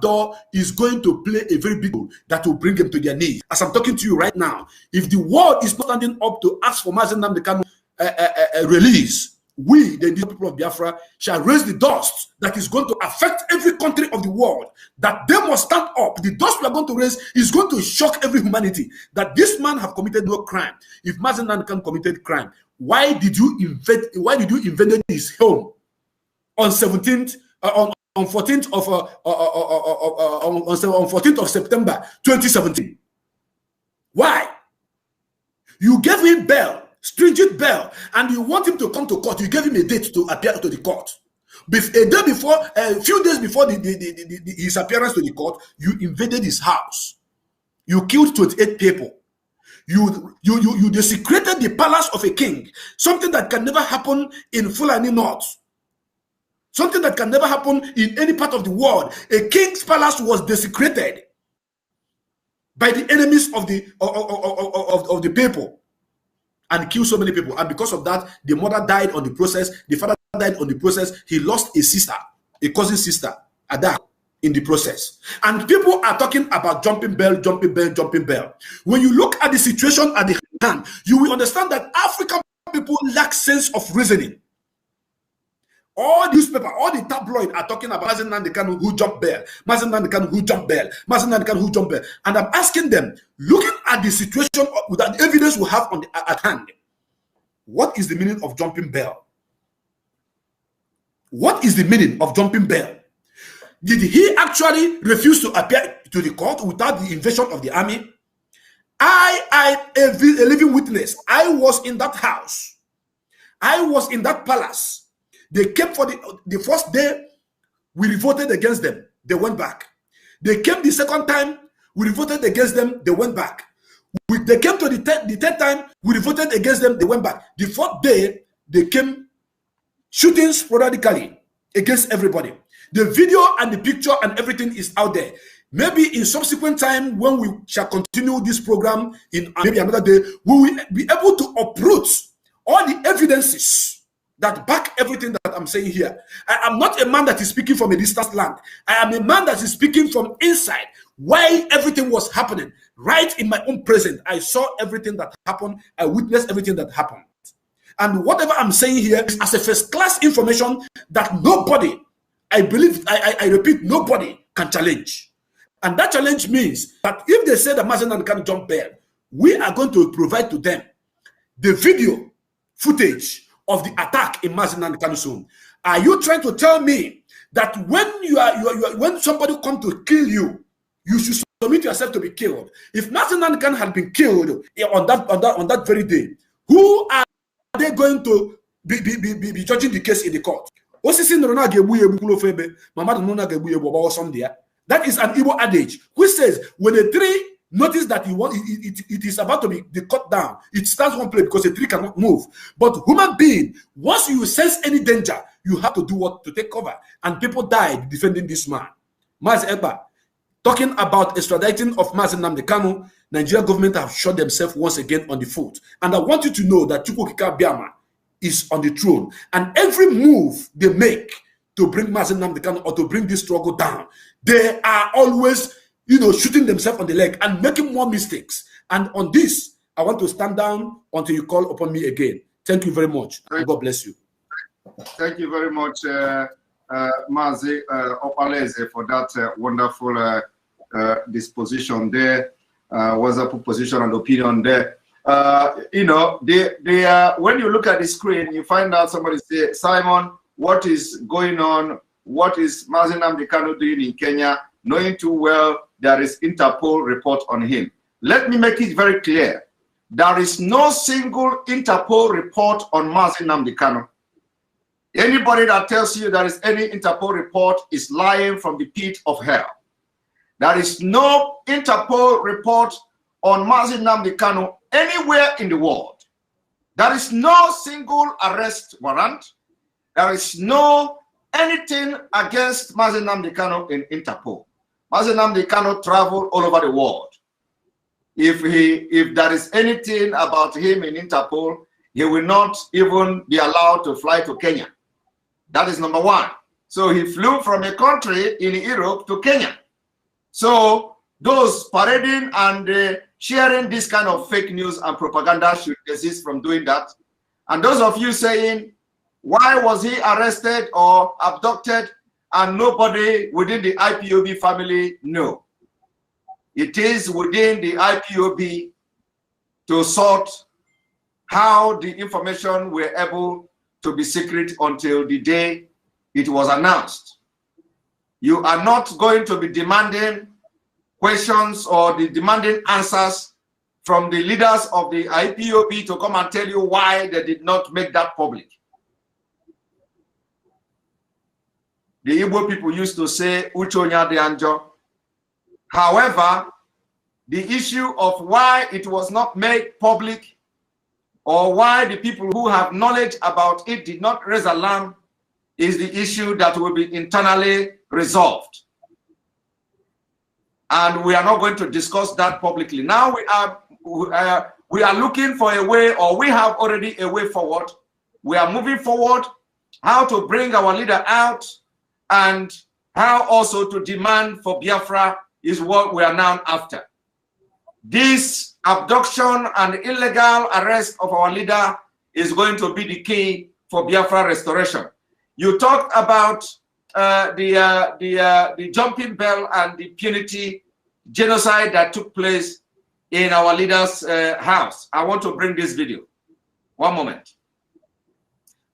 door is going to play a very big role that will bring them to their knees. As I'm talking to you right now, if the world is not standing up to ask for Mazi Nnamdi Kanu release, we, the people of Biafra, shall raise the dust that is going to affect every country of the world, that they must stand up. The dust we are going to raise is going to shock every humanity, that this man have committed no crime. If Mazi Nnamdi Kanu committed crime, why did you invade his home on 14th of September 2017? Why? You gave him bail, stringent bail, and you want him to come to court. You gave him a date to appear to the court. A day before, a few days before his appearance to the court, you invaded his house. You killed 28 people. You desecrated the palace of a king, something that can never happen in Fulani North. Something that can never happen in any part of the world. A king's palace was desecrated by the enemies of the people and killed so many people. And because of that, the mother died on the process. The father died on the process. He lost a sister, a cousin sister, Ada, in the process. And people are talking about jumping bell, jumping bell, jumping bell. When you look at the situation at the hand, you will understand that African people lack sense of reasoning. All the newspaper, all the tabloid are talking about Mazi Nnamdi Kanu who jumped bail, Mazi Nnamdi Kanu who jumped bail, Mazi Nnamdi Kanu who jumped bail. And I'm asking them, looking at the situation with the evidence we have at hand, what is the meaning of jumping bail? What is the meaning of jumping bail? Did he actually refuse to appear to the court without the invasion of the army? I a living witness. I was in that house. I was in that palace. They came for the first day, we revolted against them. They went back. They came the second time, we revolted against them. They went back. They came to the third time, we revolted against them. They went back. The fourth day, they came shooting sporadically against everybody. The video and the picture and everything is out there. Maybe in subsequent time, when we shall continue this program in maybe another day, we will be able to uproot all the evidences that back everything that I'm saying here. I am not a man that is speaking from a distant land. I am a man that is speaking from inside, while everything was happening. Right in my own presence, I saw everything that happened. I witnessed everything that happened. And whatever I'm saying here is as a first-class information that nobody, I believe, I repeat, nobody can challenge. And that challenge means that if they say that Mazi Nnamdi Kanu jump bail, we are going to provide to them the video footage of the attack in Mazi Nnamdi Kanu's home. Are you trying to tell me that when when somebody comes to kill you, you should submit yourself to be killed? If Mazi Nnamdi Kanu had been killed on that very day, who are they going to be judging the case in the court? That is an Igbo adage which says when a tree notice that it is about to be cut down, it stands one place because a tree cannot move. But human being, once you sense any danger, you have to do what? To take cover. And people died defending this man. Mazi Ekpa, talking about extraditing of Mazi Nnamdi Kanu, Nigeria government have shot themselves once again on the foot. And I want you to know that Chukwukika Biama is on the throne. And every move they make to bring Mazi Nnamdi Kanu or to bring this struggle down, they are always, shooting themselves on the leg and making more mistakes. And on this, I want to stand down until you call upon me again. Thank you very much. God bless you. Thank you very much, Mazi Opaleze, for that wonderful disposition there. Was a position and opinion there. When you look at the screen, you find out somebody say, Simon, what is going on? What is Mazi Nnamdi Kanu doing in Kenya? Knowing too well there is Interpol report on him. Let me make it very clear. There is no single Interpol report on Mazi Nnamdi Kanu. Anybody that tells you there is any Interpol report is lying from the pit of hell. There is no Interpol report on Mazi Nnamdi Kanu anywhere in the world. There is no single arrest warrant. There is no anything against Mazi Nnamdi Kanu in Interpol. Mazi Nnamdi Kanu traveled all over the world. If there is anything about him in Interpol, he will not even be allowed to fly to Kenya. That is number one. So he flew from a country in Europe to Kenya. So those parading and sharing this kind of fake news and propaganda should desist from doing that. And those of you saying, why was he arrested or abducted and nobody within the IPOB family? No. It is within the IPOB to sort how the information were able to be secret until the day it was announced. You are not going to be demanding questions or demanding answers from the leaders of the IPOB to come and tell you why they did not make that public. The Igbo people used to say, Uchonya de Anjo. However, the issue of why it was not made public or why the people who have knowledge about it did not raise alarm is the issue that will be internally resolved. And we are not going to discuss that publicly. Now we are looking for a way, or we have already a way forward. We are moving forward, how to bring our leader out and how also to demand for Biafra is what we are now after. This abduction and illegal arrest of our leader is going to be the key for Biafra restoration. You talked about the jumping bell and the punity genocide that took place in our leader's house. I want to bring this video. One moment.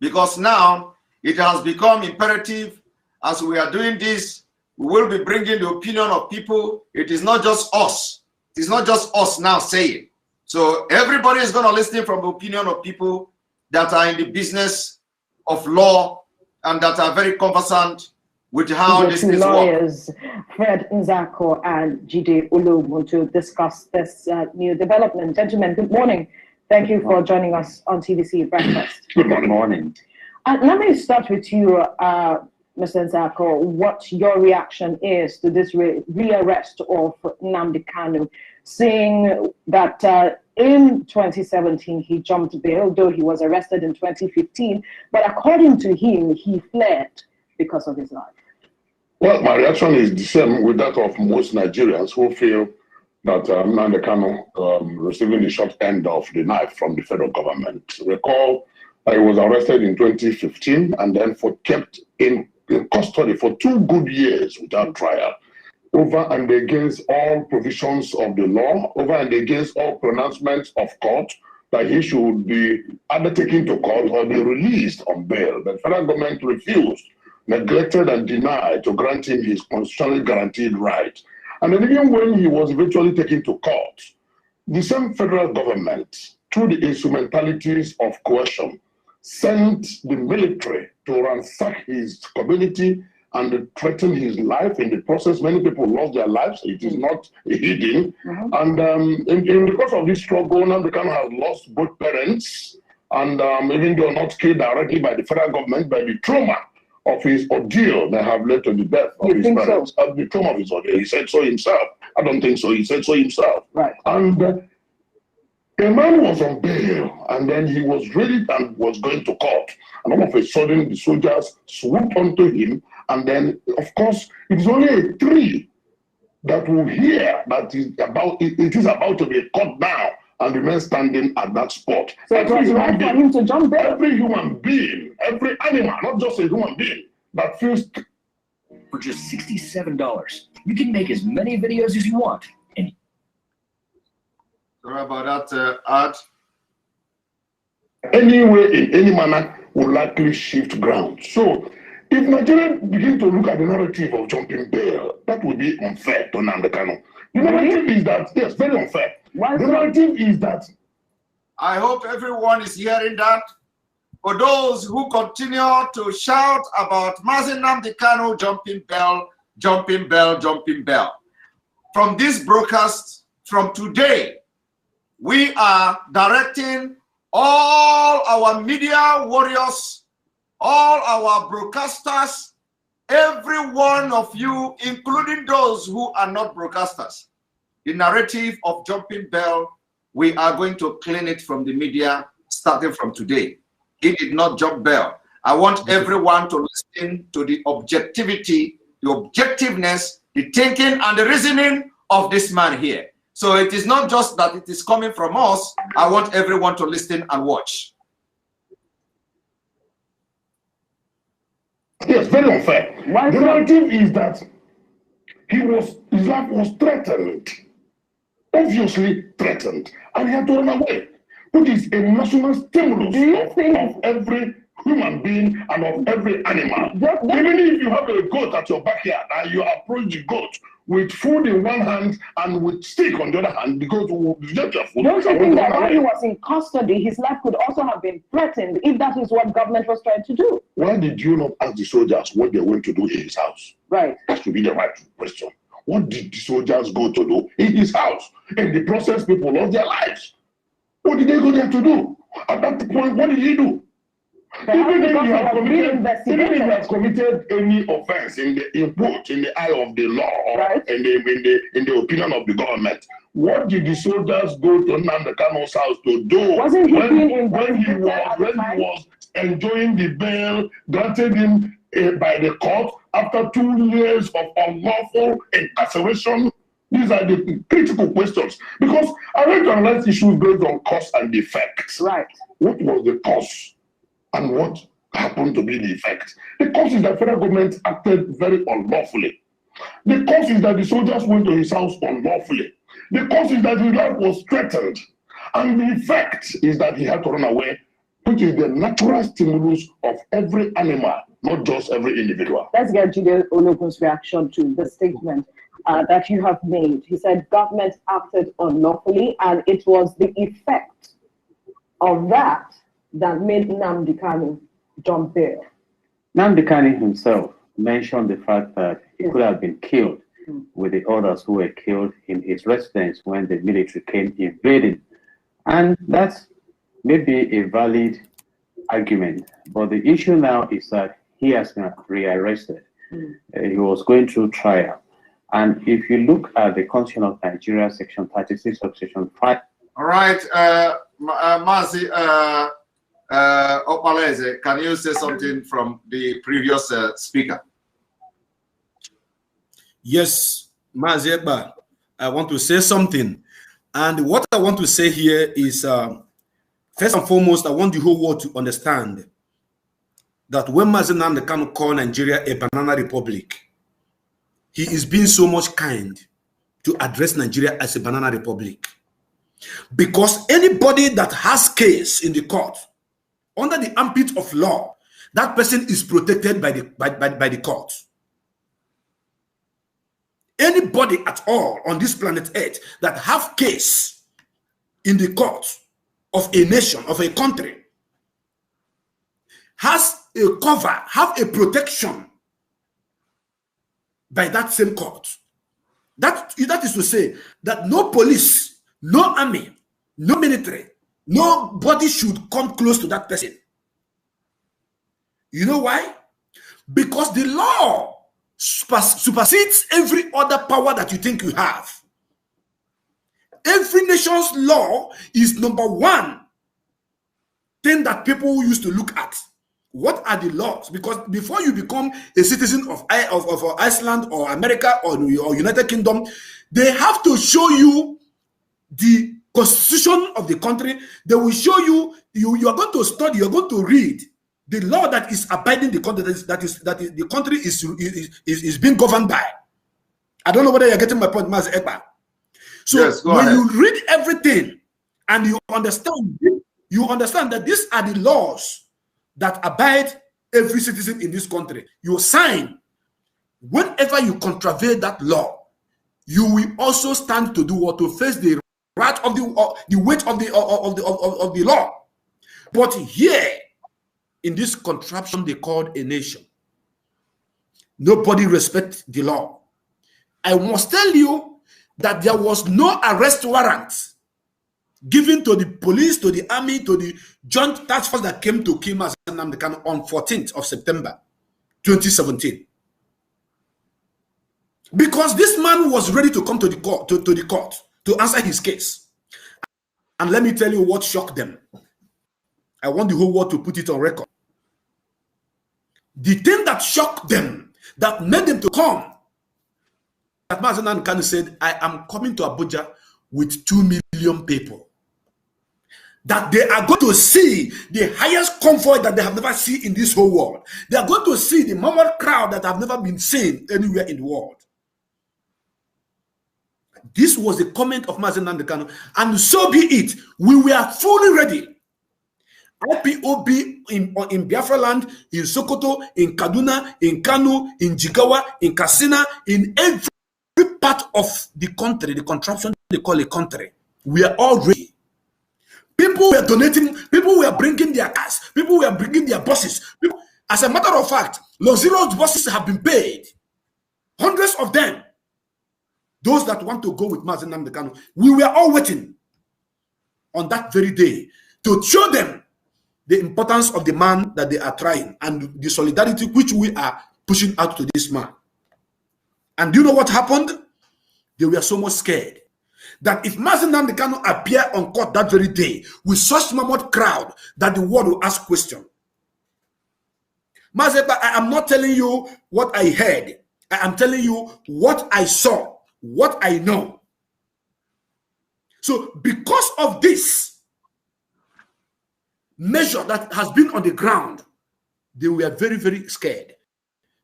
Because now it has become imperative as we are doing this, we will be bringing the opinion of people. It is not just us. It is not just us now saying. So everybody is going to listen from the opinion of people that are in the business of law and that are very conversant with how this is lawyers, Fred Nzako and Jide Ologun, to discuss this new development. Gentlemen, good morning. Thank you for joining us on TVC Breakfast. Good morning. Let me start with you, Mr. Nzako, what your reaction is to this rearrest of Nnamdi Kanu, saying that in 2017 he jumped bail, though he was arrested in 2015, but according to him, he fled because of his life. Well, my reaction is the same with that of most Nigerians who feel that Nnamdi Kanu receiving the short end of the knife from the federal government. Recall, he was arrested in 2015 and then kept in custody for 2 good years without trial, over and against all provisions of the law, over and against all pronouncements of court that he should be either taken to court or be released on bail. The federal government refused, neglected and denied to grant him his constitutionally guaranteed right. And then even when he was eventually taken to court, the same federal government, through the instrumentalities of coercion, sent the military to ransack his community and threaten his life. In the process, many people lost their lives. It is not hidden. And in the course of this struggle, Nnamdi Kanu has lost both parents, and even though not killed directly by the federal government, by the trauma of his ordeal that have led to the death of his parents. So? The trauma of his ordeal. He said so himself. I don't think so. He said so himself. Right. And a man was on bail, and then he was ready and was going to court. And all of a sudden, the soldiers swooped onto him. And then, of course, it is only a tree that will hear that it is about to be cut down and remain standing at that spot. So it was right for him to jump there? Every human being, every animal, not just a human being, that feels... For just $67, you can make as many videos as you want. And sorry about that, ad. Anyway, in any manner, will likely shift ground. So, if Nigerians begin to look at the narrative of jumping bail, that would be unfair to Nnamdi Kanu. The narrative is that, yes, very unfair. The narrative is that... I hope everyone is hearing that. For those who continue to shout about Mazi Nnamdi Kanu jumping bell, jumping bell, jumping bell. From this broadcast, from today, we are directing all our media warriors, all our broadcasters, every one of you, including those who are not broadcasters. The narrative of jumping bell, we are going to clean it from the media starting from today. He did not jump bell. I want everyone to listen to the objectivity, the objectiveness, the thinking and the reasoning of this man here. So it is not just that it is coming from us. I want everyone to listen and watch. Yes, very unfair. The narrative is that his life was threatened, obviously threatened, and he had to run away. Which is a national stimulus of every human being and of every animal. Even if you have a goat at your backyard and you approach the goat with food in one hand and with stick on the other hand, the goat will reject your food. Don't you think that while he was in custody, his life could also have been threatened if that is what government was trying to do? Why did you not ask the soldiers what they went to do in his house? Right. That should be the right question. What did the soldiers go to do in his house? In the process, people lost their lives. What did they go there to do? At that point, what did he do? Even if you have committed any offense in the eye of the law, or right, in the opinion of the government, what did the soldiers go to Nnamdi Kanu's house to do? Wasn't he when he was enjoying the bail granted him by the court after 2 years of unlawful incarceration? These are the critical questions, because I want to analyze issues based on cause and effect. Right. What was the cause and what happened to be the effect? The cause is that federal government acted very unlawfully. The cause is that the soldiers went to his house unlawfully. The cause is that his life was threatened. And the effect is that he had to run away, which is the natural stimulus of every animal, not just every individual. Let's get Jide Ologun's reaction to the statement that you have made. He said government acted unlawfully, and it was the effect of that made Nnamdi Kanu jump bail. Nnamdi Kanu himself mentioned the fact that he could have been killed with the others who were killed in his residence when the military came invading. And that's maybe a valid argument. But the issue now is that he has been rearrested. He was going through trial. And if you look at the Constitution of Nigeria, Section 36 of Section 5. All right, Mazi Opaleze, can you say something from the previous speaker? Yes, Mazi Ekpa, I want to say something. And what I want to say here is, first and foremost, I want the whole world to understand that when Mazi Nnamdi Kanu called Nigeria a banana republic, he is being so much kind to address Nigeria as a banana republic. Because anybody that has case in the court under the armpit of law, that person is protected by the court. Anybody at all on this planet Earth that have case in the court of a nation, of a country, has a cover, have a protection by that same court. That is to say that no police, no army, no military, nobody should come close to that person. You know why? Because the law supersedes every other power that you think you have. Every nation's law is number one thing that people used to look at. What are the laws? Because before you become a citizen of Iceland or America or United Kingdom, they have to show you the constitution of the country. They will show you, you are going to study, you're going to read the law that is abiding the country, that the country is being governed by. I don't know whether you're getting my point, Mazi Ekpa. So yes, when you read everything and you understand that these are the laws that abide every citizen in this country, you sign. Whenever you contravene that law, you will also stand to do what? To face the wrath of the weight of the law. But here, in this contraption they called a nation, nobody respects the law. I must tell you that there was no arrest warrant given to the police, to the army, to the joint task force that came to kill Mazi Nnamdi Kanu on 14th of September 2017. Because this man was ready to come to the court to answer his case. And let me tell you what shocked them. I want the whole world to put it on record. The thing that shocked them, that made them to come, that Mazi Nnamdi Kanu said, I am coming to Abuja with 2 million people. That they are going to see the highest convoy that they have never seen in this whole world. They are going to see the mammoth crowd that have never been seen anywhere in the world. This was the comment of Mazi Nnamdi Kanu, and so be it. We were fully ready. IPOB in Biafra land, in Sokoto, in Kaduna, in Kanu, in Jigawa, in Katsina, in every part of the country, the contraption they call a country. We are all ready. People were donating, people were bringing their cars, people were bringing their buses. As a matter of fact, Luxurious buses have been paid. Hundreds of them. Those that want to go with Mazi Nnamdi Kanu, we were all waiting on that very day to show them the importance of the man that they are trying and the solidarity which we are pushing out to this man. And do you know what happened? They were so much scared that if Mazi Nnamdi Kanu appear on court that very day with such mammoth crowd, that the world will ask questions. Mazi, I am not telling you what I heard. I am telling you what I saw, what I know. So because of this measure that has been on the ground, they were very, very scared.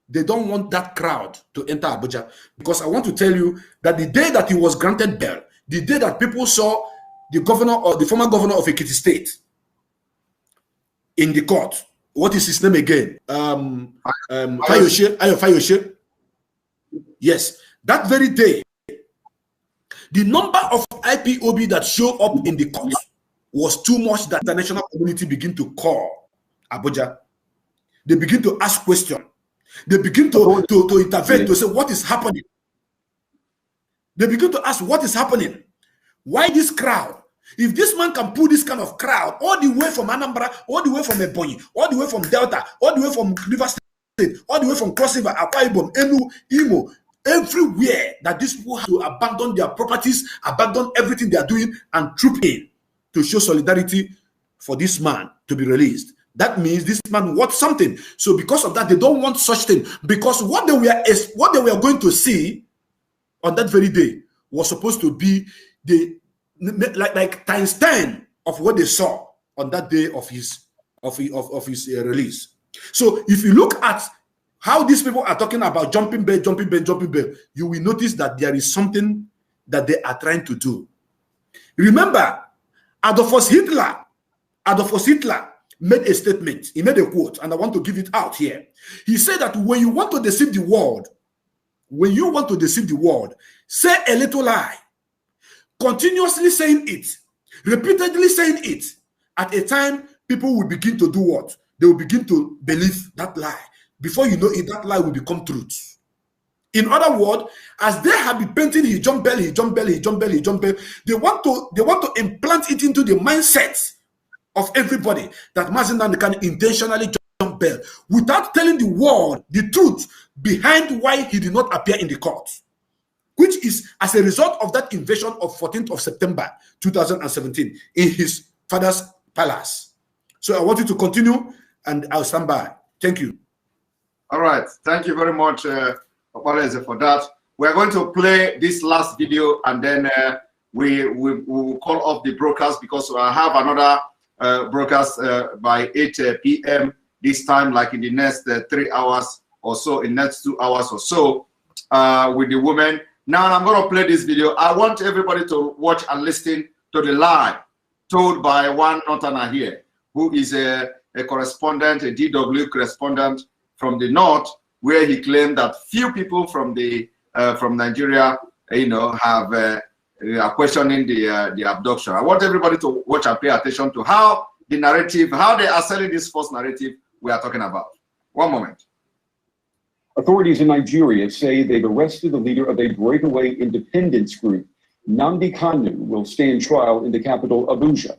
They don't want that crowd to enter Abuja, because I want to tell you that the day that he was granted bail, the day that people saw the governor or the former governor of Ekiti State in the court, what is his name again? Fayoshe. Yes, that very day, the number of IPOB that showed up in the court was too much that the international community begin to call Abuja. They begin to ask questions. They begin to intervene, to say what is happening. They begin to ask what is happening. Why this crowd? If this man can pull this kind of crowd all the way from Anambra, all the way from Ebonyi, all the way from Delta, all the way from River State, all the way from Cross River, Akwa Ibom, Enu, Imo, everywhere that these people have to abandon their properties, abandon everything they are doing, and troop in to show solidarity for this man to be released. That means this man wants something. So because of that, they don't want such thing. Because what they were going to see on that very day was supposed to be the like times 10 of what they saw on that day of his release. So if you look at how these people are talking about jumping bell, you will notice that there is something that they are trying to do. Remember, Adolf Hitler made a statement. He made a quote, and I want to give it out here. He said that when you want to deceive the world, say a little lie, continuously saying it, repeatedly saying it. At a time, people will begin to do what? They will begin to believe that lie. Before you know it, that lie will become truth. In other words, as they have been painting he jump bell, they want to implant it into the mindset of everybody that Mazi Nnamdi Kanu intentionally jump bell without telling the world the truth behind why he did not appear in the court, which is as a result of that invasion of 14th of September 2017 in his father's palace. So I want you to continue, and I'll stand by. Thank you. All right. Thank you very much, for that. We're going to play this last video, and then we will call off the broadcast because I have another broadcast by 8 p.m. this time, like in the next 3 hours or so, in next 2 hours or so, with the women. Now I'm going to play this video. I want everybody to watch and listen to the lie told by one Northerner here, who is a correspondent, a DW correspondent from the north, where he claimed that few people from Nigeria, are questioning the abduction. I want everybody to watch and pay attention to how the narrative, how they are selling this false narrative we are talking about. One moment. Authorities in Nigeria say they've arrested the leader of a breakaway independence group. Nnamdi Kanu will stand trial in the capital, Abuja.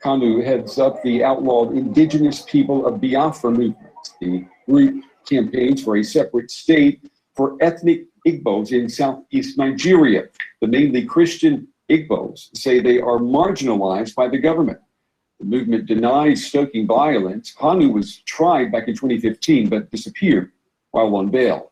Kanu heads up the outlawed indigenous people of Biafra movement. The group campaigns for a separate state for ethnic Igbos in southeast Nigeria. The mainly Christian Igbos say they are marginalized by the government. The movement denies stoking violence. Kanu was tried back in 2015 but disappeared while on bail.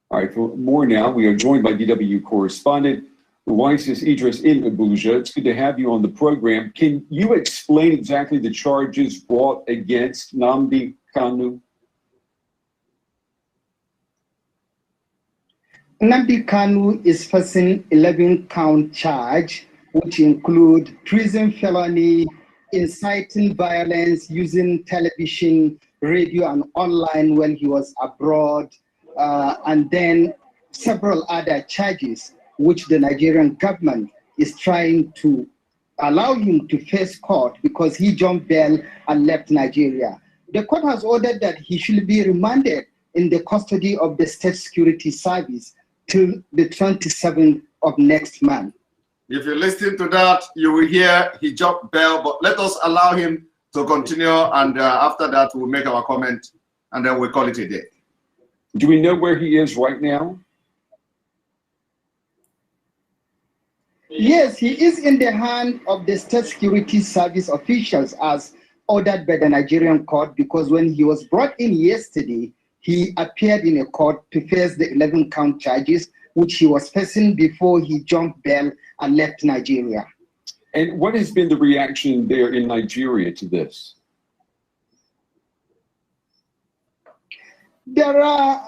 All right, for more now, we are joined by DW correspondent Ruwaisis Idris in Abuja. It's good to have you on the program. Can you explain exactly the charges brought against Nnamdi Kanu? Nnamdi Kanu is facing 11-count charge, which include treason felony, inciting violence, using television, radio, and online when he was abroad, and then several other charges, which the Nigerian government is trying to allow him to face court because he jumped bail and left Nigeria. The court has ordered that he should be remanded in the custody of the State Security Service till the 27th of next month. If you listen to that, you will hear he jumped bail, but let us allow him to continue, and after that, we'll make our comment, and then we'll call it a day. Do we know where he is right now? Yes, he is in the hand of the State Security Service officials as ordered by the Nigerian court, because when he was brought in yesterday, he appeared in a court to face the 11-count charges, which he was facing before he jumped bail and left Nigeria. And what has been the reaction there in Nigeria to this? There are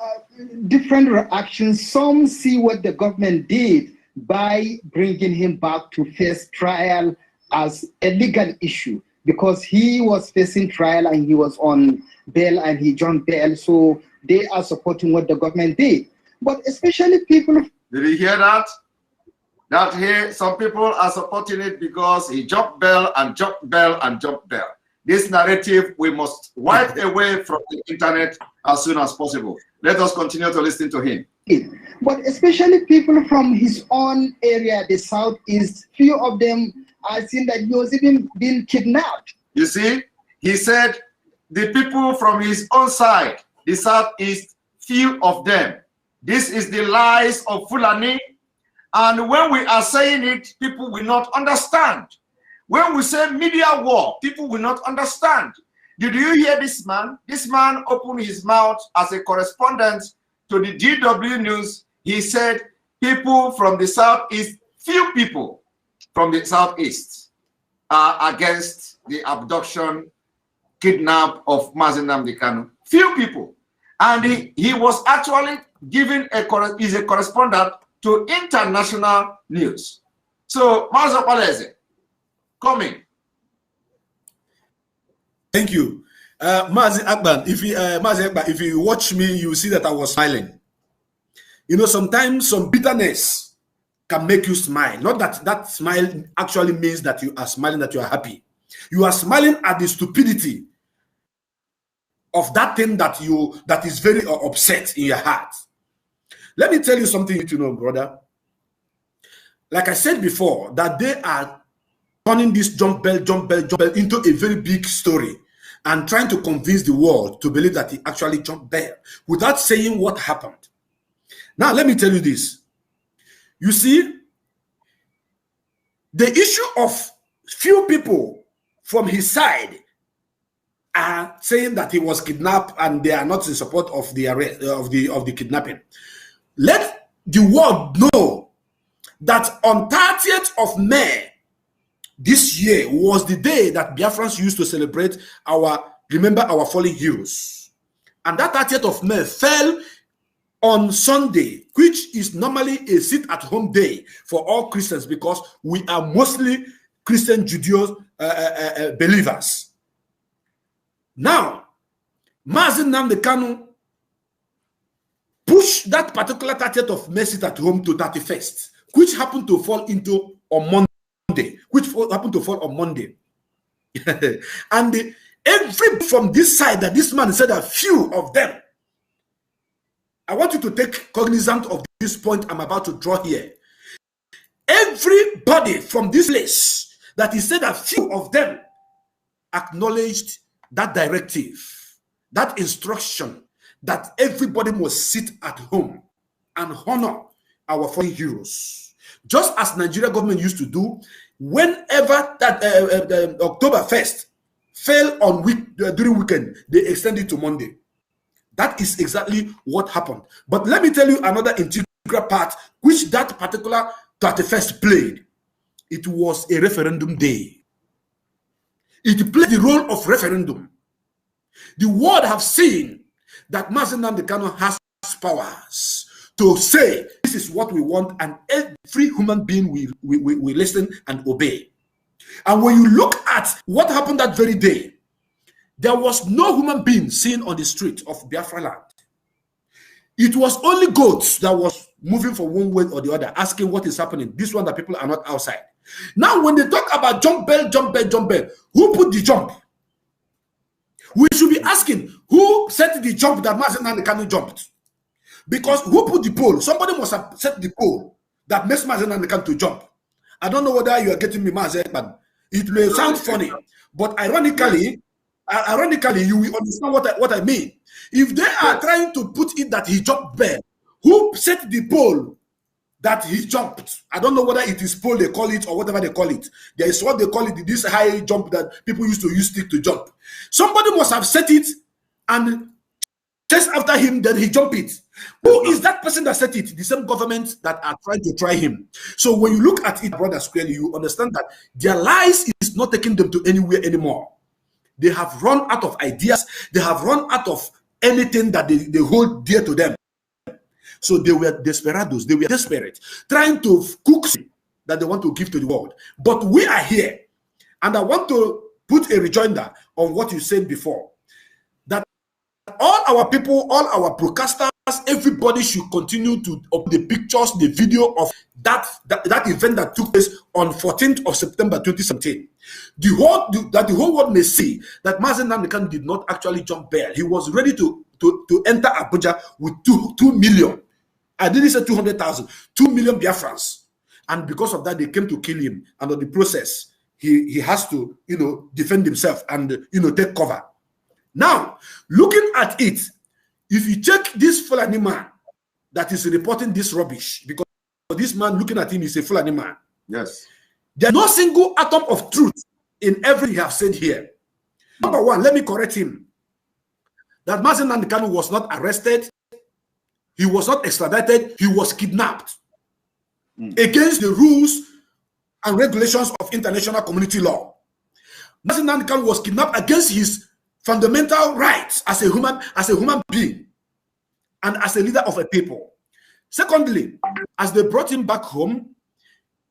different reactions. Some see what the government did by bringing him back to face trial as a legal issue, because he was facing trial and he was on bail and he jumped bail. So they are supporting what the government did. But especially people... Did you hear that? That here, some people are supporting it because he jumped bail and jumped bail and jumped bail. This narrative we must wipe away from the internet as soon as possible. Let us continue to listen to him. it. But especially people from his own area, the Southeast, few of them are seen that he was even being kidnapped. You see, he said the people from his own side, the Southeast, few of them. This is the lies of Fulani. And when we are saying it, people will not understand. When we say media war, people will not understand. Did you hear this man? This man opened his mouth as a correspondent to the DW News. He said people from the Southeast, few people from the Southeast are against the abduction, kidnap of Mazi Nnamdi Kanu. Few people. And he was actually giving is a correspondent to international news. So, Mazi Palese, coming. Thank you. Mazi Akban, if you watch me, you see that I was smiling. You know, sometimes some bitterness can make you smile. Not that that smile actually means that you are smiling, that you are happy. You are smiling at the stupidity of that thing that is very upset in your heart. Let me tell you something you know, brother. Like I said before, that they are turning this jump bell into a very big story and trying to convince the world to believe that he actually jumped there without saying what happened. Now, let me tell you this. You see, the issue of few people from his side are saying that he was kidnapped and they are not in support of the arrest of the kidnapping. Let the world know that on 30th of May this year was the day that Biafrans used to celebrate remember our fallen heroes. And that 30th of May fell on Sunday, which is normally a sit-at-home day for all Christians because we are mostly Christian Judeo believers. Now, Mazi Nnamdi Kanu pushed that particular 30th of May sit-at-home to 31st, which happened to fall on Monday. And every from this side that this man said, a few of them. I want you to take cognizance of this point I'm about to draw here. Everybody from this place that he said a few of them acknowledged that directive, that instruction that everybody must sit at home and honor our fallen heroes. Just as Nigeria government used to do whenever that October 1st fell on during weekend, they extended to Monday. That is exactly what happened. But let me tell you another integral part which that particular 31st played. It was a referendum day. It played the role of referendum. The world have seen that Mazi Nnamdi Kanu has powers to say this is what we want, and every human being will listen and obey. And when you look at what happened that very day, there was no human being seen on the street of Biafra land. It was only goats that was moving from one way or the other, asking what is happening. This one that people are not outside. Now, when they talk about jump bell, who put the jump? We should be asking who set the jump that Mazi Nnamdi Kanu jumped. Because who put the pole? Somebody must have set the pole that makes Mazi Nnamdi Kanu to jump. I don't know whether you are getting me, Mazi, but it may sound funny, but ironically, you will understand what I mean. If they are trying to put it that he jumped bell, who set the pole that he jumped? I don't know whether it is pole they call it or whatever they call it. There is what they call it, this high jump that people used to use stick to jump. Somebody must have set it and chase after him, then he jumped it. Who is that person that set it? The same government that are trying to try him. So when you look at it, brother, squarely, you understand that their lies is not taking them to anywhere anymore. They have run out of ideas. They have run out of anything that they hold dear to them. So they were desperados. They were desperate, trying to cook that they want to give to the world. But we are here. And I want to put a rejoinder on what you said before. That all our people, all our broadcasters, everybody should continue to upload the pictures, the video of that event that took place on 14th of September 2017. That the whole world may see that Mazi Nnamdi Kanu did not actually jump bail. He was ready to enter Abuja with 2 million I didn't say 200,000, 2 million Biafrans. And because of that, they came to kill him. And on the process, he has to, defend himself and, take cover. Now, looking at it, if you check this Fulani man that is reporting this rubbish, because this man looking at him is a Fulani man. Yes. There's no single atom of truth in everything he has said here. Number one, let me correct him. That Mazi Nnamdi Kanu was not arrested. He was not extradited. He was kidnapped against the rules and regulations of international community law. Mazi Nnamdi Kanu was kidnapped against his fundamental rights as a human being and as a leader of a people. Secondly, as they brought him back home,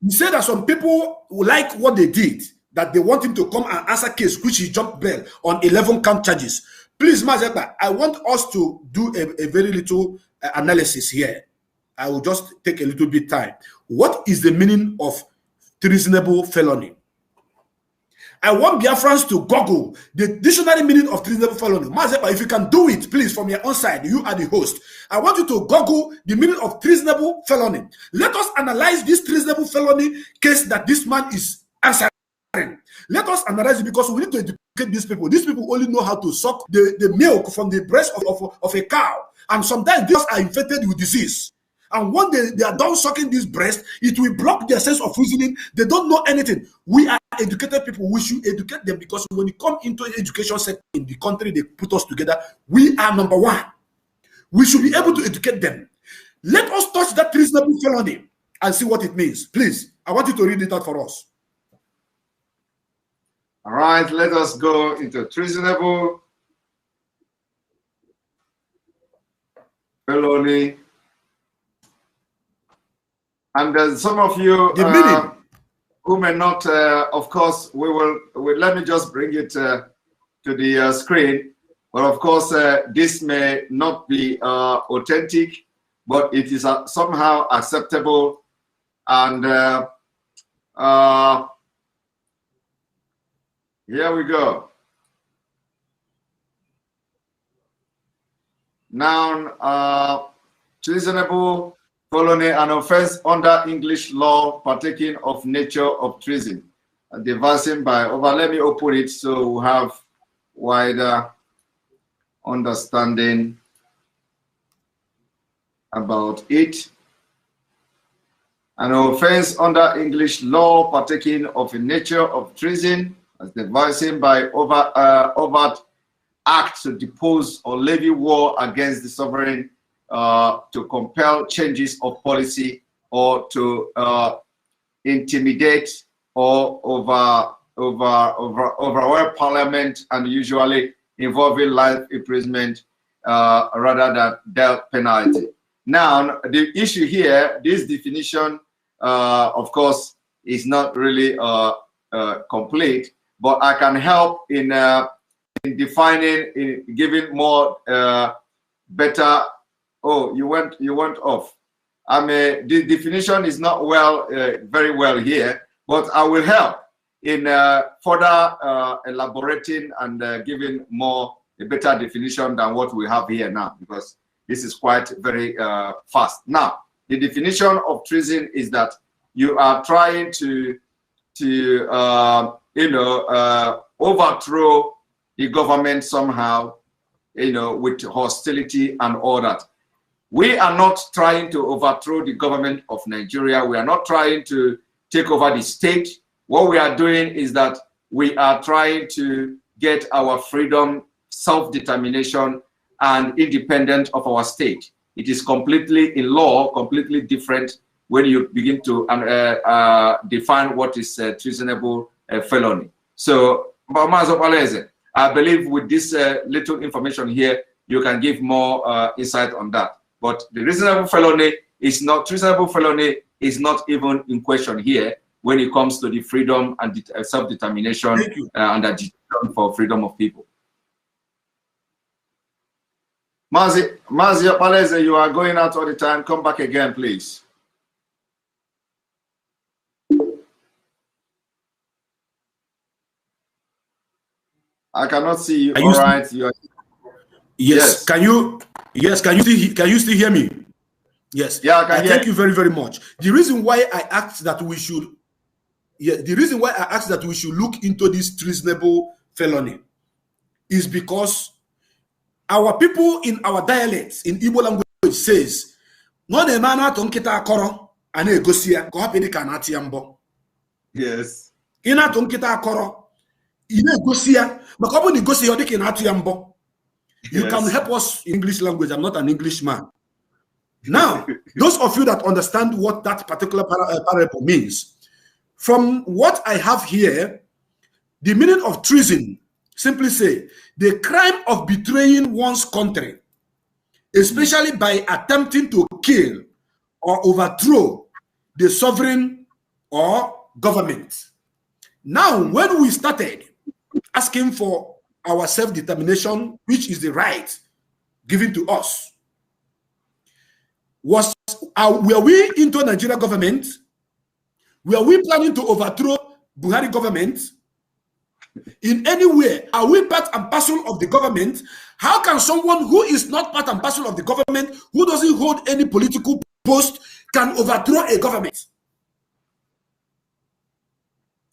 he said that some people like what they did, that they want him to come and answer case, which he jumped bail on 11 count charges. Please, Mazi Ekpa, I want us to do a very little analysis here. I will just take a little bit time. What is the meaning of treasonable felony? I want Biafrans to Google the dictionary meaning of treasonable felony. Mazi Ekpa, if you can do it, please, from your own side, you are the host. I want you to Google the meaning of treasonable felony. Let us analyze this treasonable felony case that this man is answering. Let us analyze it, because we need to educate these people. These people only know how to suck the milk from the breast of a cow. And sometimes these are infected with disease. And when they are done sucking this breast, it will block their sense of reasoning. They don't know anything. We are educated people. We should educate them, because when you come into an education sector in the country, they put us together. We are number one. We should be able to educate them. Let us touch that treasonable felony and see what it means. Please, I want you to read it out for us. All right, let us go into treasonable felony. And some of you who may not, of course, let me just bring it to the screen. But of course, this may not be authentic, but it is somehow acceptable. And here we go. Now, treasonable felony, an offense under English law partaking of nature of treason, devising by over. Let me open it so we have wider understanding about it. An offense under English law partaking of a nature of treason, as devising by overt act to depose or levy war against the sovereign, to compel changes of policy, or to intimidate or overwhelm parliament, and usually involving life imprisonment rather than death penalty. Now, the issue here, this definition, of course, is not really complete, but I can help in defining, in giving more better. Oh, you went off. The definition is not very well here, but I will help in further elaborating and giving a better definition than what we have here now, because this is quite very fast. Now, the definition of treason is that you are trying to overthrow the government somehow, with hostility and all that. We are not trying to overthrow the government of Nigeria. We are not trying to take over the state. What we are doing is that we are trying to get our freedom, self-determination, and independence of our state. It is completely in law, completely different when you begin to define what is treasonable felony. So, I believe with this little information here, you can give more insight on that. But the treasonable felony is not even in question here when it comes to the freedom and self-determination and agitation for freedom of people. Mazi Paleze, you are going out all the time. Come back again, please. I cannot see you. All right, you are. Yes. Can you still hear me? Yes. Yeah, Thank you very, very much. The reason why I asked that we should, look into this treasonable felony is because our people in our dialects, in Igbo language, says, "No ne mana to nkita akoro ane egosia ko hapi ka na atiambo." Yes. Ina to nkita akoro ine egosia maka obo ni gosi yo dike na atiambo. You can help us in English language. I'm not an Englishman. Now, those of you that understand what that particular parable means, from what I have here, the meaning of treason simply say the crime of betraying one's country, especially by attempting to kill or overthrow the sovereign or government. Now, when we started asking for our self-determination, which is the right given to us, were we into Nigeria government? Were we planning to overthrow Buhari government? In any way, are we part and parcel of the government? How can someone who is not part and parcel of the government, who doesn't hold any political post, can overthrow a government?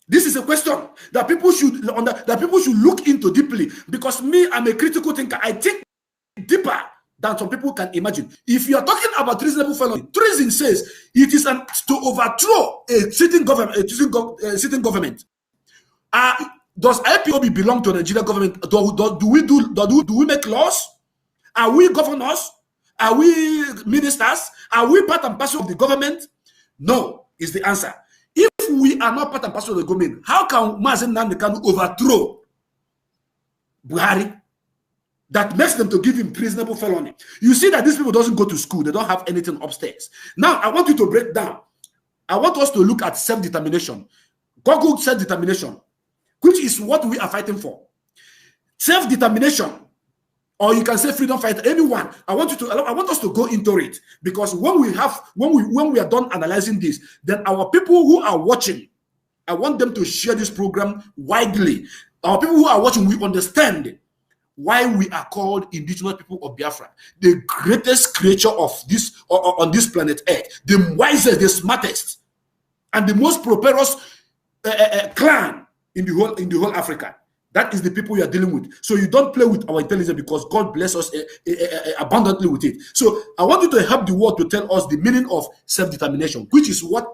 This is a question that people should look into deeply, because me, I'm a critical thinker. I think deeper than some people can imagine. If you are talking about treasonable felony, treason says it is to overthrow a sitting government. Does IPOB belong to the Nigerian government? Do we make laws? Are we governors? Are we ministers? Are we part and parcel of the government? No, is the answer. If we are not part and parcel of the government, how can Mazi Nnamdi Kanu overthrow Buhari? That makes them to give him treasonable felony. You see that these people doesn't go to school. They don't have anything upstairs. Now, I want you to break down. I want us to look at self-determination. Google self-determination, which is what we are fighting for. Self-determination, or you can say freedom fighter, anyone. I want us to go into it, because when we are done analyzing this, then our people who are watching, I want them to share this program widely. Our people who are watching, we understand why we are called indigenous people of Biafra, the greatest creature of this on this planet Earth, the wisest, the smartest, and the most prosperous clan in the whole Africa. That is the people you are dealing with. So you don't play with our intelligence, because God bless us abundantly with it. So I want you to help the world to tell us the meaning of self-determination, which is what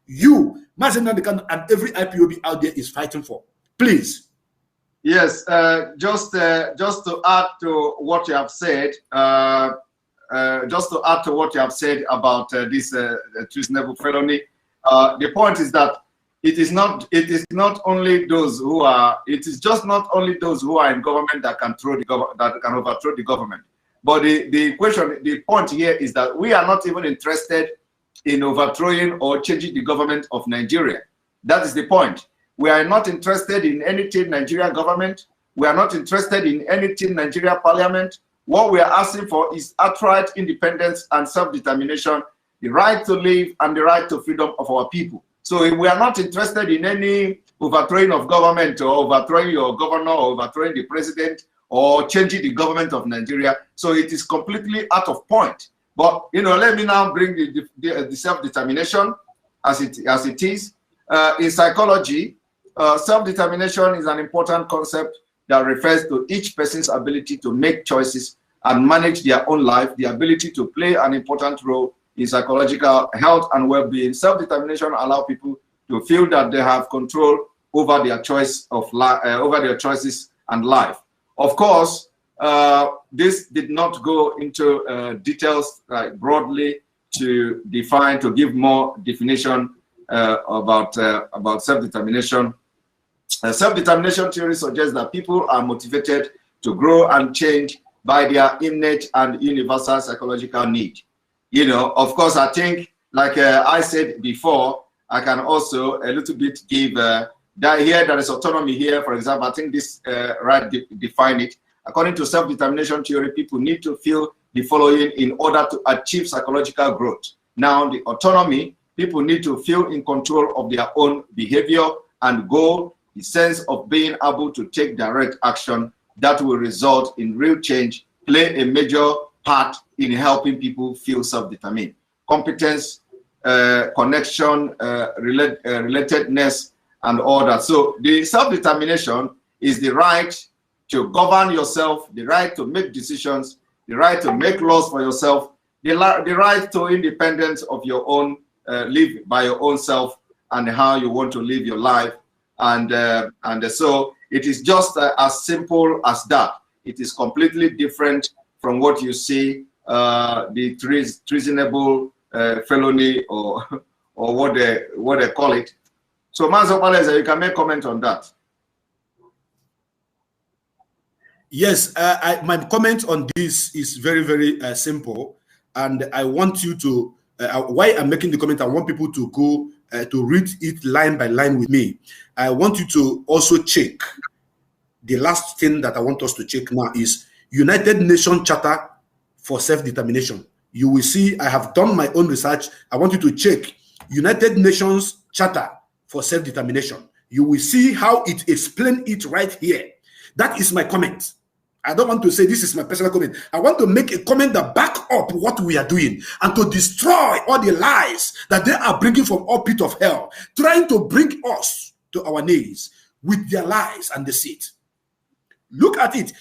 you, Mazi Nnamdi Kanu, and every IPOB out there is fighting for. Please. Yes, just to add to what you have said, about this treasonable felony, the point is that it is not only those who are in government that can overthrow the government. But the point here is that we are not even interested in overthrowing or changing the government of Nigeria. That is the point. We are not interested in anything Nigeria government. We are not interested in anything Nigeria parliament. What we are asking for is outright independence and self-determination, the right to live and the right to freedom of our people. So we are not interested in any overthrowing of government, or overthrowing your governor, or overthrowing the president, or changing the government of Nigeria. So it is completely out of point. But let me now bring the self-determination as it is. In psychology, self-determination is an important concept that refers to each person's ability to make choices and manage their own life, the ability to play an important role in psychological health and well-being. Self-determination allows people to feel that they have control over their choice of life, over their choices and life. Of course, this did not go into details broadly to give more definition about self-determination. Self-determination theory suggests that people are motivated to grow and change by their innate and universal psychological need. Of course, I think, like I said before, I can also a little bit give that here there is autonomy here. For example, I think this define it. According to self-determination theory, people need to feel the following in order to achieve psychological growth. Now, the autonomy, people need to feel in control of their own behavior and goal, the sense of being able to take direct action that will result in real change, play a major part in helping people feel self-determined. competence, connection, relatedness, and all that. So the self-determination is the right to govern yourself, the right to make decisions, the right to make laws for yourself, the right to independence of your own, live by your own self and how you want to live your life. And so it is just as simple as that. It is completely different from what you see, the treasonable felony or what they call it. So Mazi Nnamdi, you can make comment on that. Yes, my comment on this is very, very simple. And I want you to, why I'm making the comment, I want people to go to read it line by line with me. I want you to also check. The last thing that I want us to check now is United Nations Charter for Self-Determination. You will see I have done my own research. I want you to check United Nations Charter for Self-Determination. You will see how it explains it right here. That is my comment. I don't want to say this is my personal comment. I want to make a comment that back up what we are doing and to destroy all the lies that they are bringing from all pit of hell, trying to bring us to our knees with their lies and deceit. Look at it.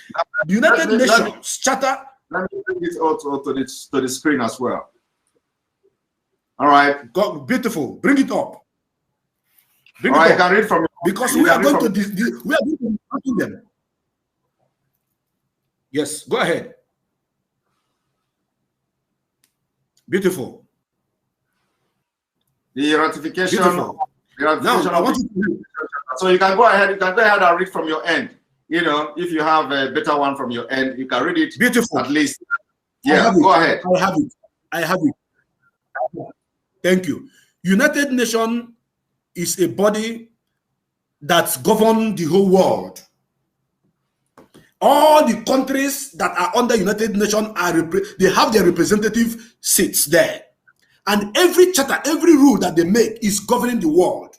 The United Nations Charter. Let me bring it also to the screen as well. All right. God, beautiful. Bring it up. All right, I can read from because we are going to dismantle them. Yes, go ahead. Beautiful. The ratification. Beautiful. Now, I want you to, so you can go ahead. You can go ahead and read from your end. You know, if you have a better one from your end, you can read it. Beautiful. At least. Yeah, go ahead. I have it. I have it. Thank you. United Nations is a body that governs the whole world. All the countries that are under United Nations they have their representative seats there. And every charter, every rule that they make is governing the world.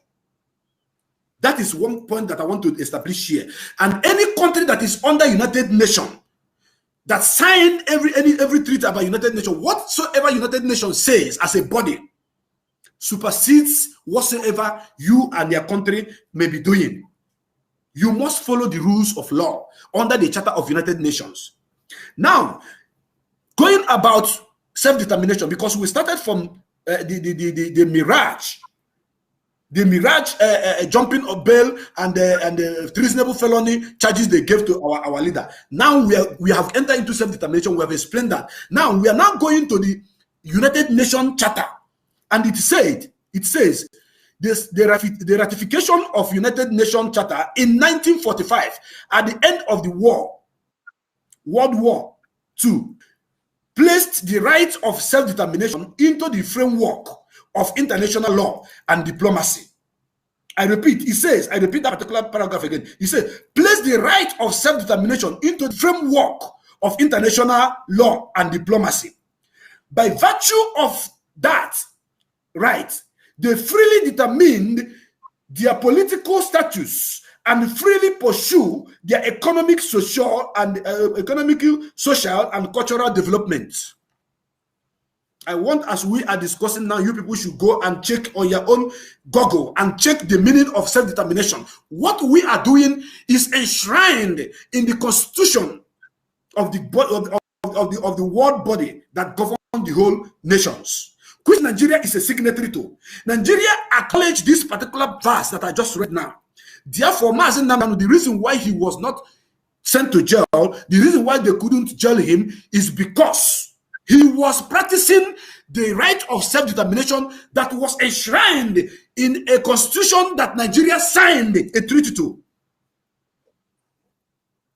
That is one point that I want to establish here. And any country that is under United Nations that signed every treaty about United Nations, whatsoever United Nations says as a body, supersedes whatsoever you and your country may be doing. You must follow the rules of law under the Charter of United Nations. Now, going about self-determination, because we started from the mirage. The mirage jumping of bail and the treasonable felony charges they gave to our leader. Now we have entered into self-determination. We have explained that. Now we are now going to the United Nations Charter, and it says the ratification of United Nations Charter in 1945 at the end of the war, World War II, placed the right of self-determination into the framework of international law and diplomacy. I repeat, it says, I repeat that particular paragraph again. It says, place the right of self-determination into the framework of international law and diplomacy. By virtue of that right, they freely determined their political status and freely pursue their economic, social, and cultural development. I want, as we are discussing now, you people should go and check on your own Google and check the meaning of self-determination. What we are doing is enshrined in the constitution of the world body that governs the whole nations, which Nigeria is a signatory to. Nigeria acknowledged this particular verse that I just read now. Therefore, Mazi Nnamdi Kanu, the reason why he was not sent to jail, the reason why they couldn't jail him is because he was practicing the right of self-determination that was enshrined in a constitution that Nigeria signed a treaty to.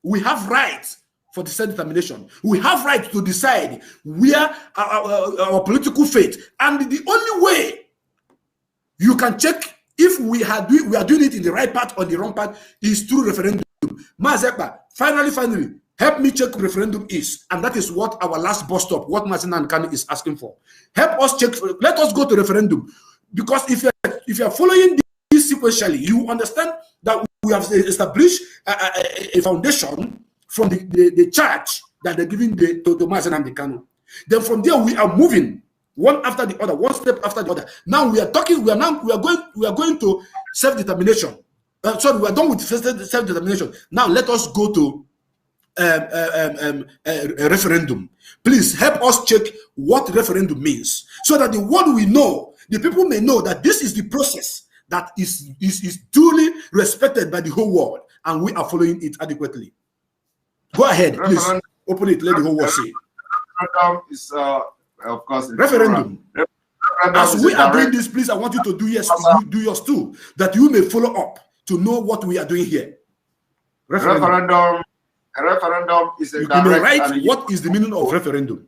We have rights for the self-determination. We have right to decide where our political fate. And the only way you can check if we are doing it in the right path or the wrong path is through referendum. Mazi Ekpa, finally, help me check referendum is, and that is what our last bus stop, what Mazi Nnamdi Kanu is asking for. Help us check. Let us go to referendum, because if you are following this sequentially, you understand that we have established a foundation from the charge that they're giving to Mazi Nnamdi Kanu. Then from there we are moving one after the other, one step after the other. Now we are talking. We are going to self-determination. Sorry, we are done with self-determination. Now let us go to a referendum. Please help us check what referendum means, so that the world will know, the people may know that this is the process that is duly respected by the whole world, and we are following it adequately. Go ahead, please. Open it. Let the whole world see. Referendum is, of course, referendum. As we are doing this, please, I want you to do yours too, that you may follow up to know what we are doing here. Referendum. A referendum is a direct. You may write what is the meaning of referendum,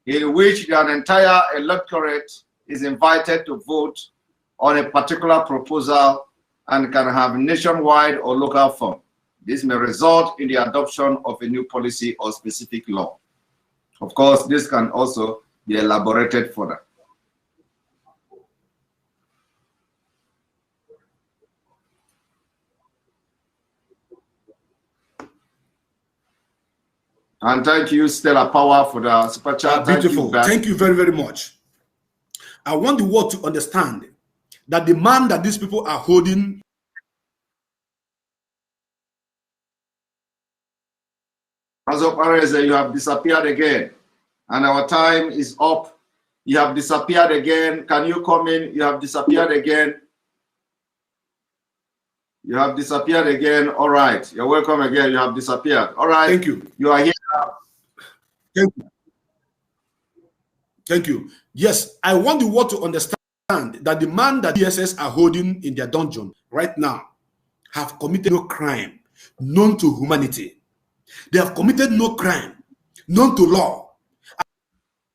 in which an entire electorate is invited to vote on a particular proposal and can have nationwide or local form. This may result in the adoption of a new policy or specific law. Of course, this can also be elaborated further. And thank you, Stella Power, for the super chat. Beautiful. Thank you very, very much. I want the world to understand that the man that these people are holding as of Areze, you have disappeared again. And our time is up. You have disappeared again. Can you come in? You have disappeared again. You have disappeared again. All right. You're welcome again. You have disappeared. All right. Thank you. You are here. Thank you. Thank you. Yes, I want the world to understand that the man that DSS are holding in their dungeon right now have committed no crime known to humanity. They have committed no crime known to law.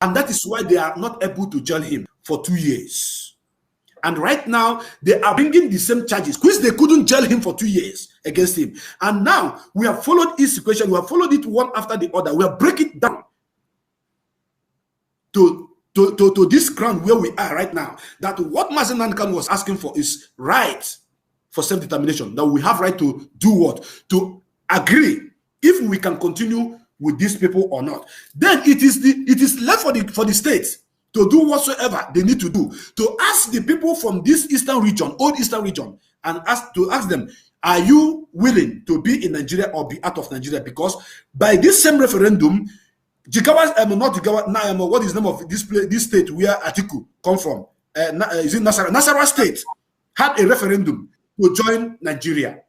And that is why they are not able to jail him for 2 years. And right now, they are bringing the same charges, which they couldn't jail him for 2 years against him. And now, we have followed his situation. We have followed it one after the other. We have break it down to this ground where we are right now. That what Mazi Nnamdi Kanu was asking for is right for self-determination. That we have right to do what? To agree if we can continue with these people or not. Then it is left for the states to do whatsoever they need to do, to ask the people from this eastern region, old eastern region, and ask them, are you willing to be in Nigeria or be out of Nigeria? Because by this same referendum, Jigawa, not Jigawa, what is the name of this state where Atiku come from? Is it Nasarawa? Nasarawa state had a referendum to join Nigeria.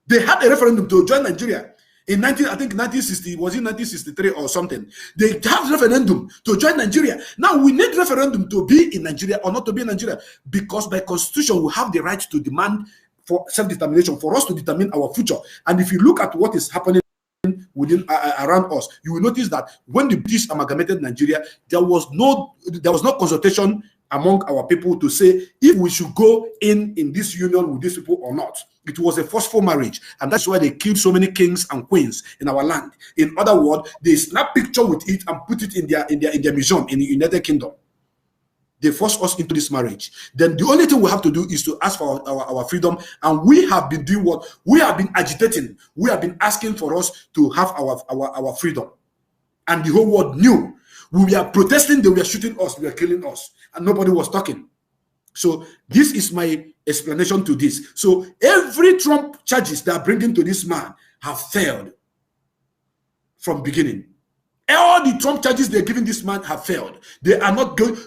They had a referendum to join Nigeria. In 1960, was it 1963 or something? They have referendum to join Nigeria. Now we need referendum to be in Nigeria or not to be in Nigeria, because by constitution we have the right to demand for self-determination, for us to determine our future. And if you look at what is happening within around us, you will notice that when the British amalgamated Nigeria, there was no consultation among our people to say if we should go in this union with these people or not. It was a forceful marriage, and that's why they killed so many kings and queens in our land. In other words, they snap picture with it and put it in their museum in the United Kingdom. They forced us into this marriage. Then the only thing we have to do is to ask for our freedom, and we have been doing what? We have been agitating. We have been asking for us to have our freedom. And the whole world knew. We were protesting, they were shooting us, they were killing us, and nobody was talking. So this is my explanation to this. So every Trump charges they are bringing to this man have failed from beginning. All the Trump charges they're giving this man have failed. They are not good.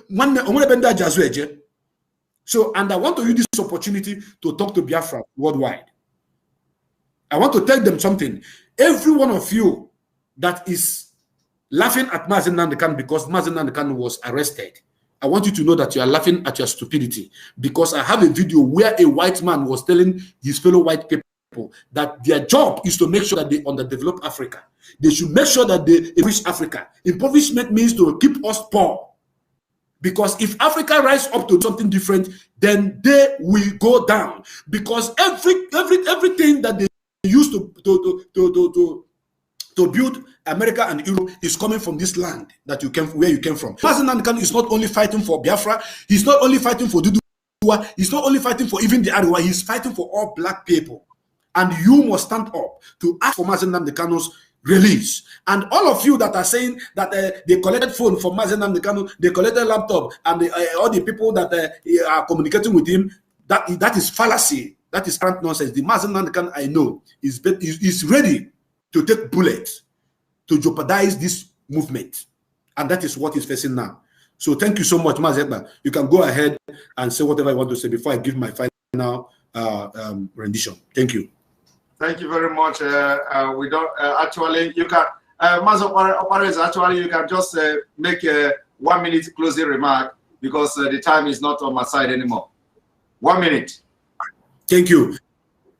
So, and I want to use this opportunity to talk to Biafra worldwide. I want to tell them something. Every one of you that is laughing at Mazi Nnamdi Kanu because Mazi Nnamdi Kanu was arrested, I want you to know that you are laughing at your stupidity, because I have a video where a white man was telling his fellow white people that their job is to make sure that they underdevelop Africa. They should make sure that they impoverish Africa. Impoverishment means to keep us poor. Because if Africa rise up to something different, then they will go down. Because everything that they used to build America and Europe is coming from this land that where you came from. Mazi Nnamdi Kanu is not only fighting for Biafra, he's not only fighting for Duduwa, he's not only fighting for even the Ariwa, he's fighting for all black people. And you must stand up to ask for Mazi Nnamdi Kanu's release. And all of you that are saying that they collected phone from Mazi Nnamdi Kanu, they collected laptop, and all the people that are communicating with him, that is fallacy. That is current nonsense. The Mazi Nnamdi Kanu I know is ready to take bullets to jeopardize this movement. And that is what he's facing now. So thank you so much, Mazi Ekpa. You can go ahead and say whatever I want to say before I give my final rendition. Thank you. Thank you very much. We don't actually, you can, Mazi Opareze, actually, you can just make a 1 minute closing remark because the time is not on my side anymore. 1 minute. Thank you.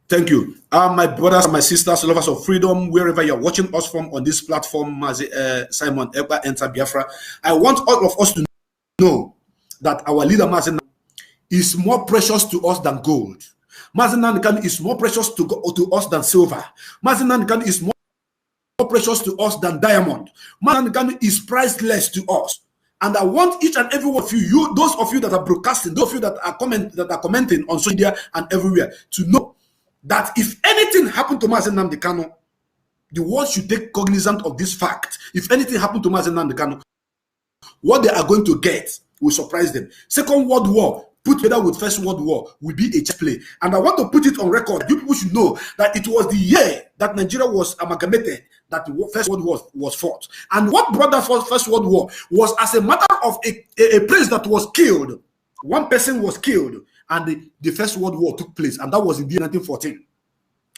Thank you. My brothers and my sisters, lovers of freedom, wherever you're watching us from on this platform, Simon Ekpa, Enter Biafra, I want all of us to know that our leader, Mazi Nnamdi, is more precious to us than gold. Mazi Nnamdi Kanu is more precious to us than silver. Mazi Nnamdi Kanu is more precious to us than diamond. Mazi Nnamdi Kanu is priceless to us. And I want each and every one of you, those of you that are broadcasting, those of you that are commenting on social media and everywhere, to know that if anything happened to Mazi Nnamdi Kanu, the world should take cognizance of this fact. If anything happened to Mazi Nnamdi Kanu, what they are going to get will surprise them. Second World War, put together with First World War, will be a chess play. And I want to put it on record. You people should know that it was the year that Nigeria was amalgamated that the First World War was fought. And what brought that First World War was as a matter of a prince that was killed. One person was killed, and the First World War took place, and that was in the year 1914.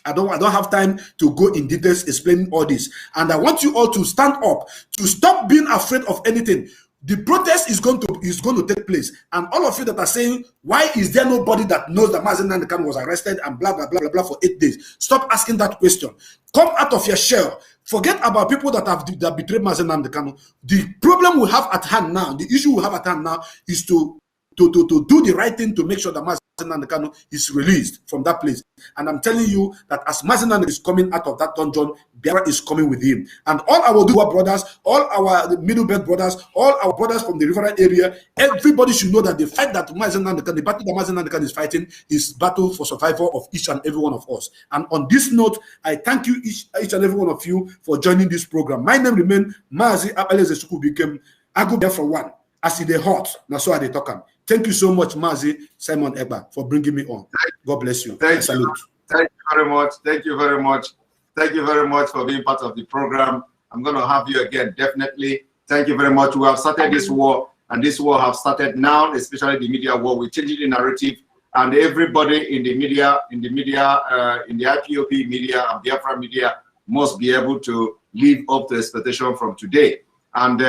I don't have time to go in details explaining all this. And I want you all to stand up, to stop being afraid of anything. The protest is going to take place, and all of you that are saying, why is there nobody that knows that Mazi Nnamdi Kanu was arrested and blah blah blah blah blah for 8 days? Stop asking that question. Come out of your shell. Forget about people that betrayed Mazi Nnamdi Kanu. The problem we have at hand now, the issue we have at hand now, is to do the right thing to make sure that Mazi Nnamdi Kanu is released from that place. And I'm telling you that as Mazi Nnamdi is coming out of that dungeon, Biafra is coming with him. And all our Dua brothers, all our Middle Belt brothers, all our brothers from the riverine area, everybody should know that the fight that Mazi Nnamdi Kanu, the battle that Mazi Nnamdi Kanu is fighting, is battle for survival of each and every one of us. And on this note, I thank you each and every one of you for joining this program. My name remains Mazi Nnamdi Kanu. I go there for one. As in the hot, now so are they talking. Thank you so much, Mazi Simon Ekpa, for bringing me on. God bless you. Thank you. Thank you very much. Thank you very much. Thank you very much for being part of the program. I'm going to have you again, definitely. Thank you very much. We have started this war, and this war have started now, especially the media war. We're changing the narrative, and everybody in the media, in the IPOP media and Biafra media must be able to live up to expectation from today. And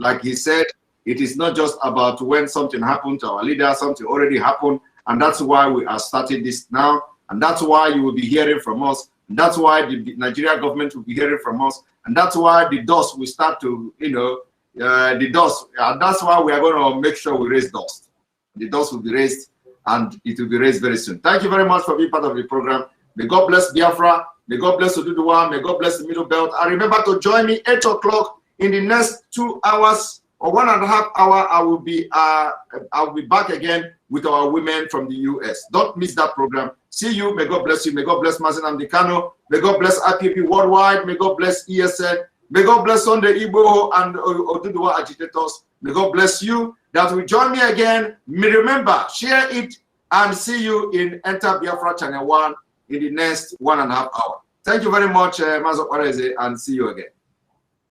like he said, it is not just about when something happened to our leader, something already happened, and that's why we are starting this now, and that's why you will be hearing from us, and that's why the Nigeria government will be hearing from us, and that's why the dust will start to, the dust, and that's why we are going to make sure we raise dust. The dust will be raised, and it will be raised very soon. Thank you very much for being part of the program. May God bless Biafra, may God bless Oduduwa, may God bless the Middle Belt, and remember to join me 8 o'clock in the next 2 hours, or 1.5 hours, I'll be back again with our women from the US. Don't miss that program. See you. May God bless you. May God bless Mazi Nnamdi Kanu. May God bless IPP Worldwide. May God bless ESN. May God bless Sunday Igbo and Oduduwa agitators. May God bless you. That will join me again. Remember, share it, and see you in Enter Biafra Channel 1 in the next 1.5 hours. Thank you very much, Mazi Opareze, and see you again.